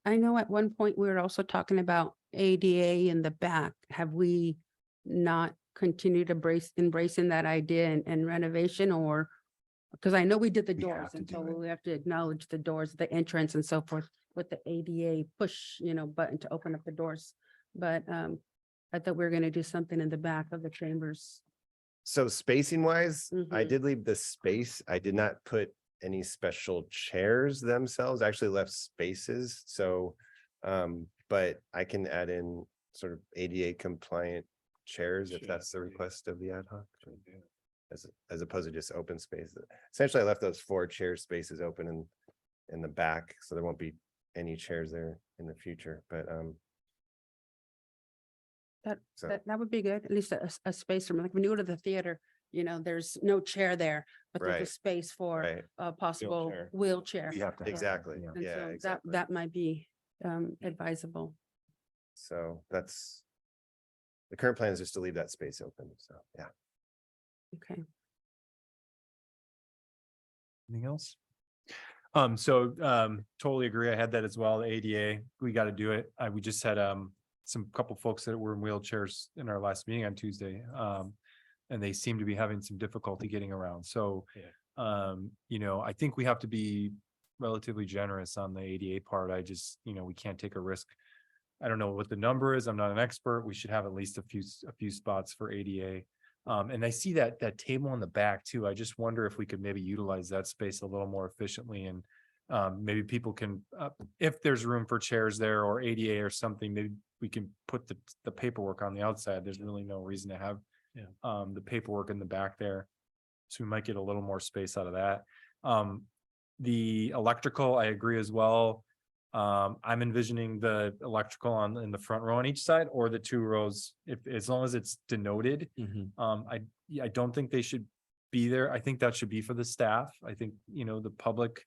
I know at one point we were also talking about ADA in the back. Have we not continued embracing that idea and renovation, or? Because I know we did the We doors, have to and so do it. we have to acknowledge the doors, the entrance and so forth with the ADA push, button to open up the doors. But I thought we were going to do something in the back of the chambers. So spacing wise, I Mhm. did leave the space. I did not put any special chairs themselves. I actually left spaces. So, but I can add in sort of ADA compliant chairs if that's the request of the ad hoc. As opposed to just open space. Essentially, I left those 4 chair spaces open in the back, so there won't be any chairs there in the future, but so- That would be good, at least a space room. Like when you go to the theater, there's no chair there, but there's a Right. space for right, a possible Wheelchair. wheelchair. We have to have that, exactly. yeah. And Yeah, so that, exactly. that might be advisable. So that's the current plan is just to leave that space open. So, yeah. Okay. Anything else? Totally agree. I had that as well. The ADA, we got to do it. We just had some couple folks that were in wheelchairs in our last meeting on Tuesday. And they seem to be having some difficulty getting around. So, I think we have to be relatively generous on the ADA part. I just, we can't take a risk. I don't know what the number is. I'm not an expert. We should have at least a few spots for ADA. And I see that table in the back too. I just wonder if we could maybe utilize that space a little more efficiently, and maybe people can, if there's room for chairs there or ADA or something, maybe we can put the paperwork on the outside. There's really no reason to have the paperwork in the back there. So we might get a little more space out of that. The electrical, I agree as well. I'm envisioning the electrical in the front row on each side, or the 2 rows, as long as it's denoted. I don't think they should be there. I think that should be for the staff. I think, the public,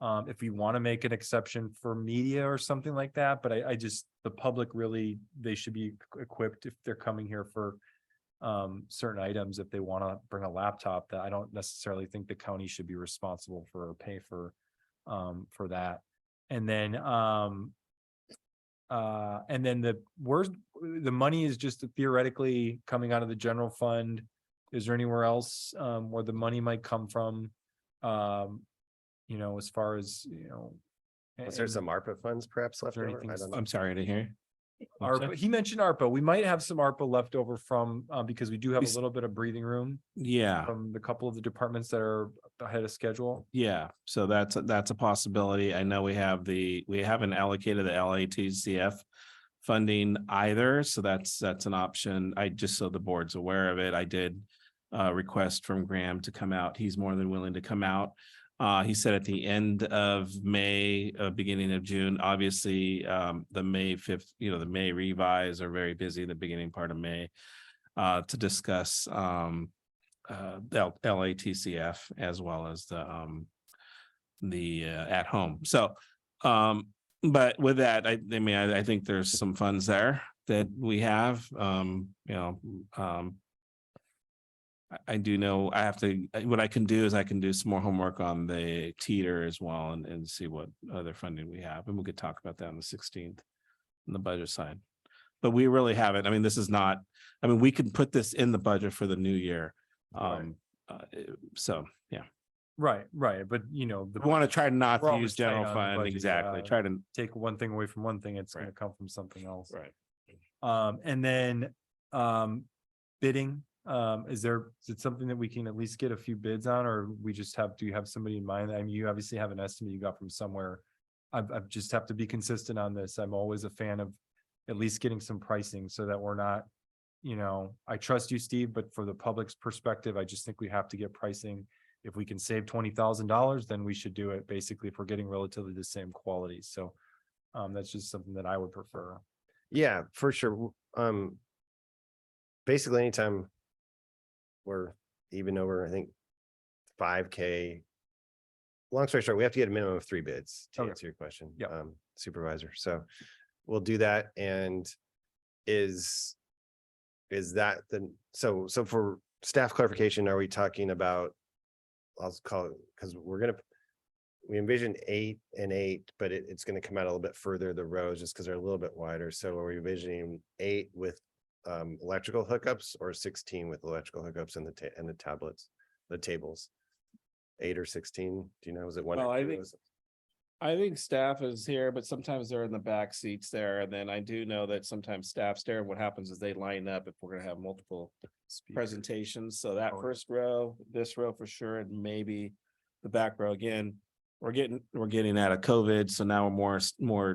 if we want to make an exception for media or something like that, but the public really, they should be equipped if they're coming here for certain items. If they want to bring a laptop, that I don't necessarily think the county should be responsible for or pay for that. And then the money is just theoretically coming out of the general fund. Is there anywhere else where the money might come from? As far as, Was there some ARPA funds perhaps left there over? anything I don't know. I'm sorry to hear. ARPA, he mentioned ARPA. We might have some ARPA left over from, because we do have a little bit of breathing room Yeah. from the couple of the departments that are ahead of schedule. Yeah, so that's a possibility. I know we haven't allocated the LATCF funding either, so that's an option. Just so the board's aware of it, I did request from Graham to come out. He's more than willing to come out. He said at the end of May, beginning of June. Obviously, the May 5th, the May revise are very busy the beginning part of May to discuss the LATCF as well as the at home. So, but with that, I think there's some funds there that we have. I do know what I can do is I can do some more homework on the teeter as well and see what other funding we have. And we could talk about that on the 16th on the budget side. But we really haven't. This is not, we can put this in the budget for the new year. So, yeah. Right. But We want to try not we're to always use tight general on the fund. budget, Exactly. yeah. Try to. take one thing away from one thing, it's going to Right. come from something else. Right. And then bidding. Is it something that we can at least get a few bids on, or we just have, do you have somebody in mind? I mean, you obviously have an estimate you got from somewhere. I've just have to be consistent on this. I'm always a fan of at least getting some pricing so that we're not, I trust you, Steve, but for the public's perspective, I just think we have to get pricing. If we can save $20,000, then we should do it, basically, if we're getting relatively the same quality. So that's just something that I would prefer. Yeah, for sure. Basically anytime we're even over, I think, 5K. Long story short, we have to get a minimum of 3 bids to Okay. answer your question, Yep. Supervisor. So we'll do that. And is that so for staff clarification, are we talking about, I'll call it, because we envision 8 and 8, but it's gonna come out a little bit further, the rows, just because they're a little bit wider. So are we envisioning 8 with electrical hookups, or 16 with electrical hookups and the tablets, the tables? 8 or 16? Do you know? Is it one? Well, or I two? think- I think staff is here, but sometimes they're in the back seats there. And then I do know that sometimes staff's there. What happens is they line up if we're gonna have multiple presentations. So that Oh, yeah. first row, this row for sure, and maybe the back row again. We're getting out of COVID, so now more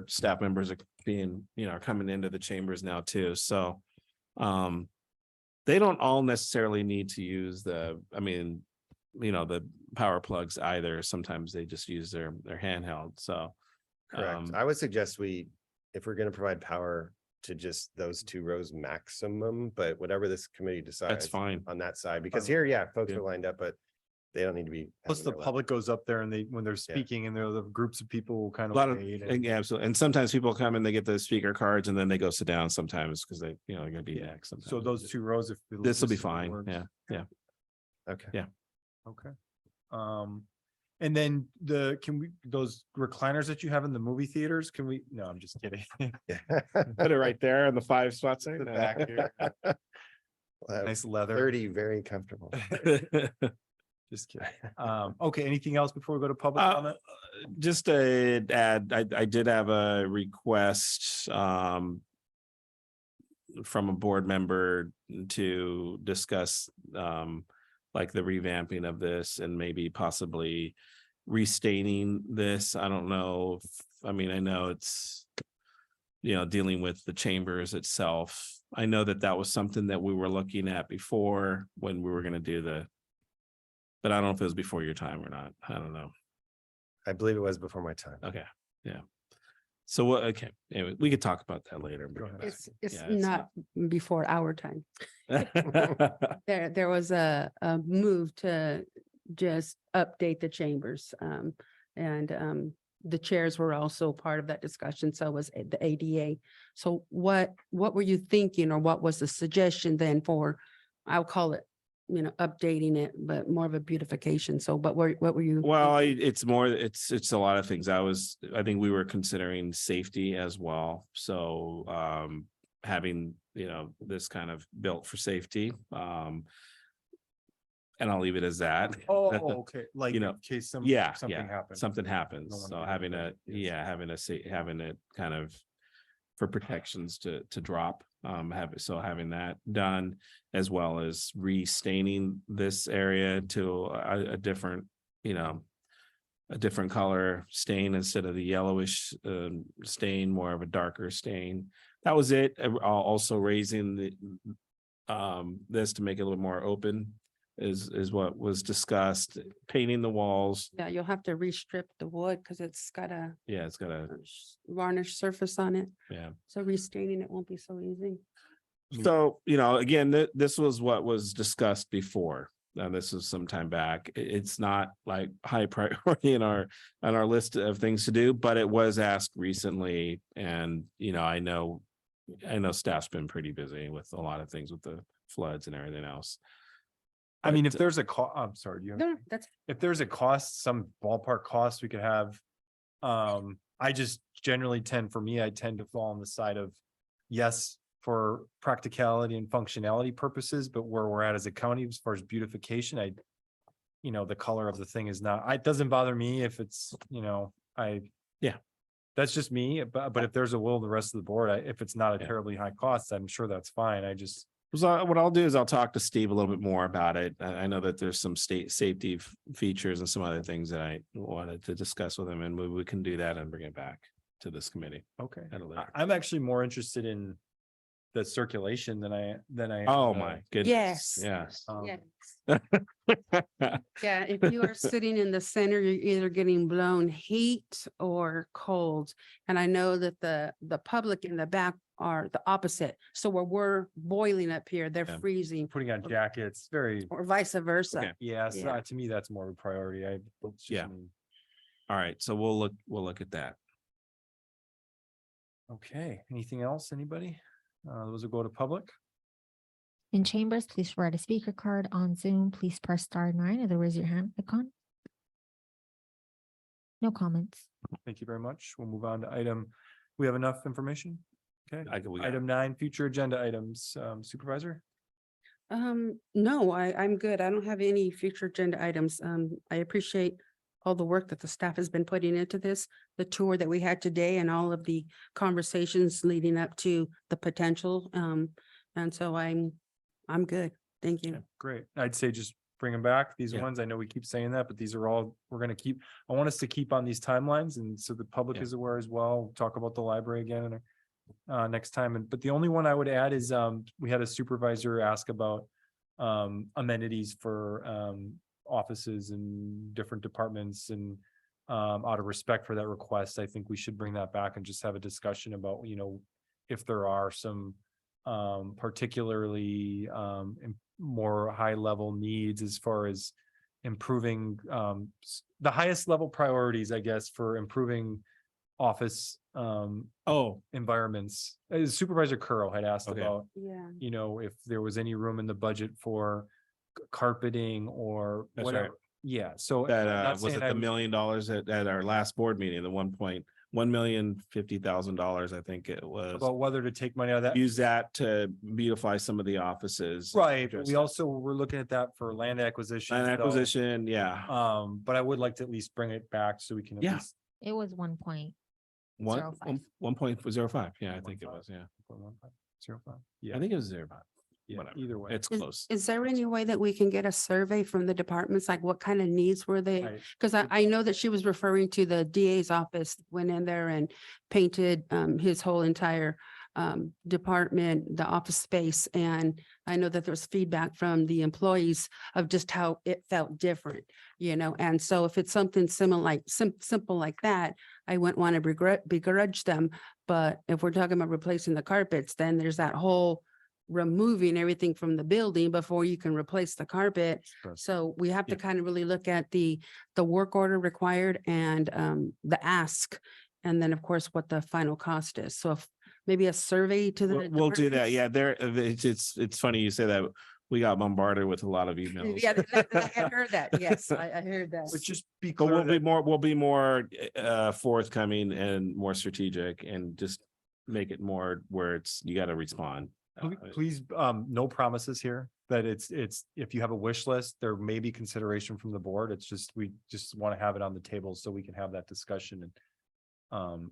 staff members are being, are coming into the chambers now too. So they don't all necessarily need to use the power plugs either. Sometimes they just use their handheld. So Correct. I would suggest if we're gonna provide power to just those 2 rows maximum, but whatever this committee decides. that's fine. On that side, because Fine. here, yeah, folks Yeah. are lined up, but they don't need to be. Plus having the their lap- public goes up there and when they're speaking and the groups of people will kind A of lot of, wait and- yeah, absolutely. And sometimes people come and they get the speaker cards and then they go sit down sometimes because they're gonna be X. So sometimes. those 2 rows, if. the This will be logistics fine. works. Yeah. Okay. Yeah. Okay. And then those recliners that you have in the movie theaters, no, I'm just kidding. Put it right there in the 5 spots. The back here. We'll have Nice leather. 30 very comfortable. Just kidding. Okay, anything else before we go to public comment? Just to add, I did have a request from a board member to discuss like the revamping of this and maybe possibly restaining this. I don't know. I know it's, dealing with the chambers itself. I know that was something that we were looking at before when we were going to do but I don't know if it was before your time or not. I don't know. I believe it was before my time. Okay, yeah. So what, okay, anyway, we could talk about that later. Go ahead. It's Yeah, not before our time. There was a move to just update the chambers. And the chairs were also part of that discussion. So was the ADA. So what were you thinking, or what was the suggestion then for, I'll call it, updating it, but more of a beautification. So, but what were you? Well, thinking? it's a lot of things. I think we were considering safety as well. So having, this kind of built for safety. And I'll leave it as that. Oh, okay, like in know, case something happens. Something happens. No one So can having affect it, yes. having it kind of for protections to drop, having that done, as well as restaining this area to a different, a different color stain instead of the yellowish stain, more of a darker stain. That was it. Also raising this to make it a little more open is what was discussed. Painting the walls. Yeah, you'll have to restrip the wood because it's got a Yeah, it's got a, varnish surface on it. yeah. So restaining it won't be so easy. So, again, this was what was discussed before. And this was some time back. It's not like high priority on our list of things to do, but it was asked recently. And, I know staff's been pretty busy with a lot of things with the floods and everything else. I mean, if But, there's I'm sorry, No, that's, if there's a cost, some ballpark cost we could have. I just generally I tend to fall on the side of, yes, for practicality and functionality purposes, but where we're at as a county, as far as beautification, the color of the thing is not, it doesn't bother me if it's, Yeah. That's just me, but if there's a will of the rest of the board, if it's not a Yeah. terribly high cost, I'm sure that's fine. So what I'll do is I'll talk to Steve a little bit more about it. I know that there's some state safety features and some other things that I wanted to discuss with him, and we can do that and bring it back to this committee. Okay. at a later- I'm actually more interested in the circulation than I am Oh, the- my goodness. Yes. um, Yeah. Yeah, if you are sitting in the center, you're either getting blown heat or cold. And I know that the public in the back are the opposite. So where we're boiling up here, they're Yeah. freezing Putting on jackets, very, or vice versa. Okay. yes, Yeah. to me, that's more of a priority. It's just Yeah. me. All right, so we'll look at that. Okay, anything else, anybody? Those will go to public. In chambers, please provide a speaker card. On Zoom, please press star 9 or the raise your hand icon. No comments. Thank you very much. We'll move on to item, we have enough information? Okay, We got- item 9, future agenda items, Supervisor? No, I'm good. I don't have any future agenda items. I appreciate all the work that the staff has been putting into this, the tour that we had today and all of the conversations leading up to the potential. And so I'm good. Thank Yeah, you. great. I'd say just bring them back. These Yeah. ones, I know we keep saying that, but these are all, we're gonna keep, I want us to keep on these timelines, and so the public Yeah. is aware as well. We'll talk about the library again next time. But the only one I would add is, we had a supervisor ask about amenities for offices and different departments, and out of respect for that request, I think we should bring that back and just have a discussion about, if there are some particularly more high level needs as far as improving the highest level priorities, I guess, for improving office Oh, environments. Supervisor Curl had asked Okay. about, Yeah. if there was any room in the budget for carpeting or That's whatever. right. Yeah, so. that I'm not was saying it I the would- $1 million at our last board meeting, the $1,050,000, I think it was. About whether to take money out of that. Use that to beautify some of the offices. Right, but address we that. also were looking at that for land acquisition. Land so, acquisition, yeah. But I would like to at least bring it back so we can. at Yeah. least- It was 1.05. 1.05, yeah, I think it was, yeah. 0.15. I Yeah, think it was 0.5. yeah, whatever. either way. It's close. Is there any way that we can get a survey from the departments? Like what kind of needs were they? Right. Because I know that she was referring to the DA's office, went in there and painted his whole entire department, the office space. And I know that there was feedback from the employees of just how it felt different, and so if it's something similar, like simple like that, I wouldn't want to begrudge them. But if we're talking about replacing the carpets, then there's that whole removing everything from the building before you can replace the carpet. Sure. So we have to Yeah. kind of really look at the work order required and the ask. And then, of course, what the final cost is. So if maybe a survey to the. We'll do that, departments? yeah, it's funny you say that. We got bombarded with a lot of emails. Yeah, I had heard that. Yes, I heard that. But just be But clear that we'll be more forthcoming and more strategic and just make it more where you got to respond. please, no promises here, that it's, if you have a wish list, there may be consideration from the board. It's just, we just want to have it on the table so we can have that discussion and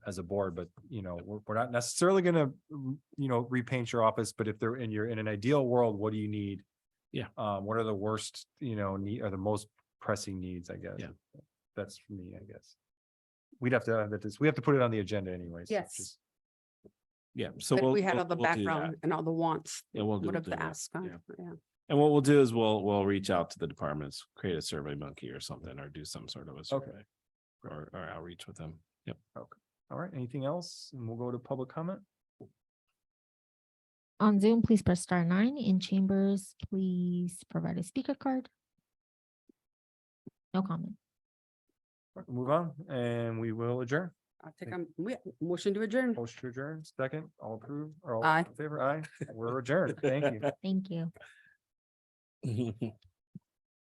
as a board, but we're not necessarily gonna, repaint your office, but if you're in an ideal world, what do you need? Yeah. What are the worst, need, or the most pressing needs, I guess. Yeah. That's for me, I guess. We'd have to have that, we have to put it on the agenda anyways. Yes. Yeah, so But we'll. we had all the we'll do that. background and all the wants, Yeah, we'll do whatever the that. ask. Yeah. Yeah. And what we'll do is we'll reach out to the departments, create a survey monkey or something, or do some sort of a survey. Or outreach with them. Yep. All right, anything else? And we'll go to public comment. On Zoom, please press star 9. In chambers, please provide a speaker card. No comment. Move on, and we will adjourn. I'll take motion to adjourn. Motion to adjourn, second, all approved, or all Aye. in favor, aye. We're adjourned. Thank you. Thank you.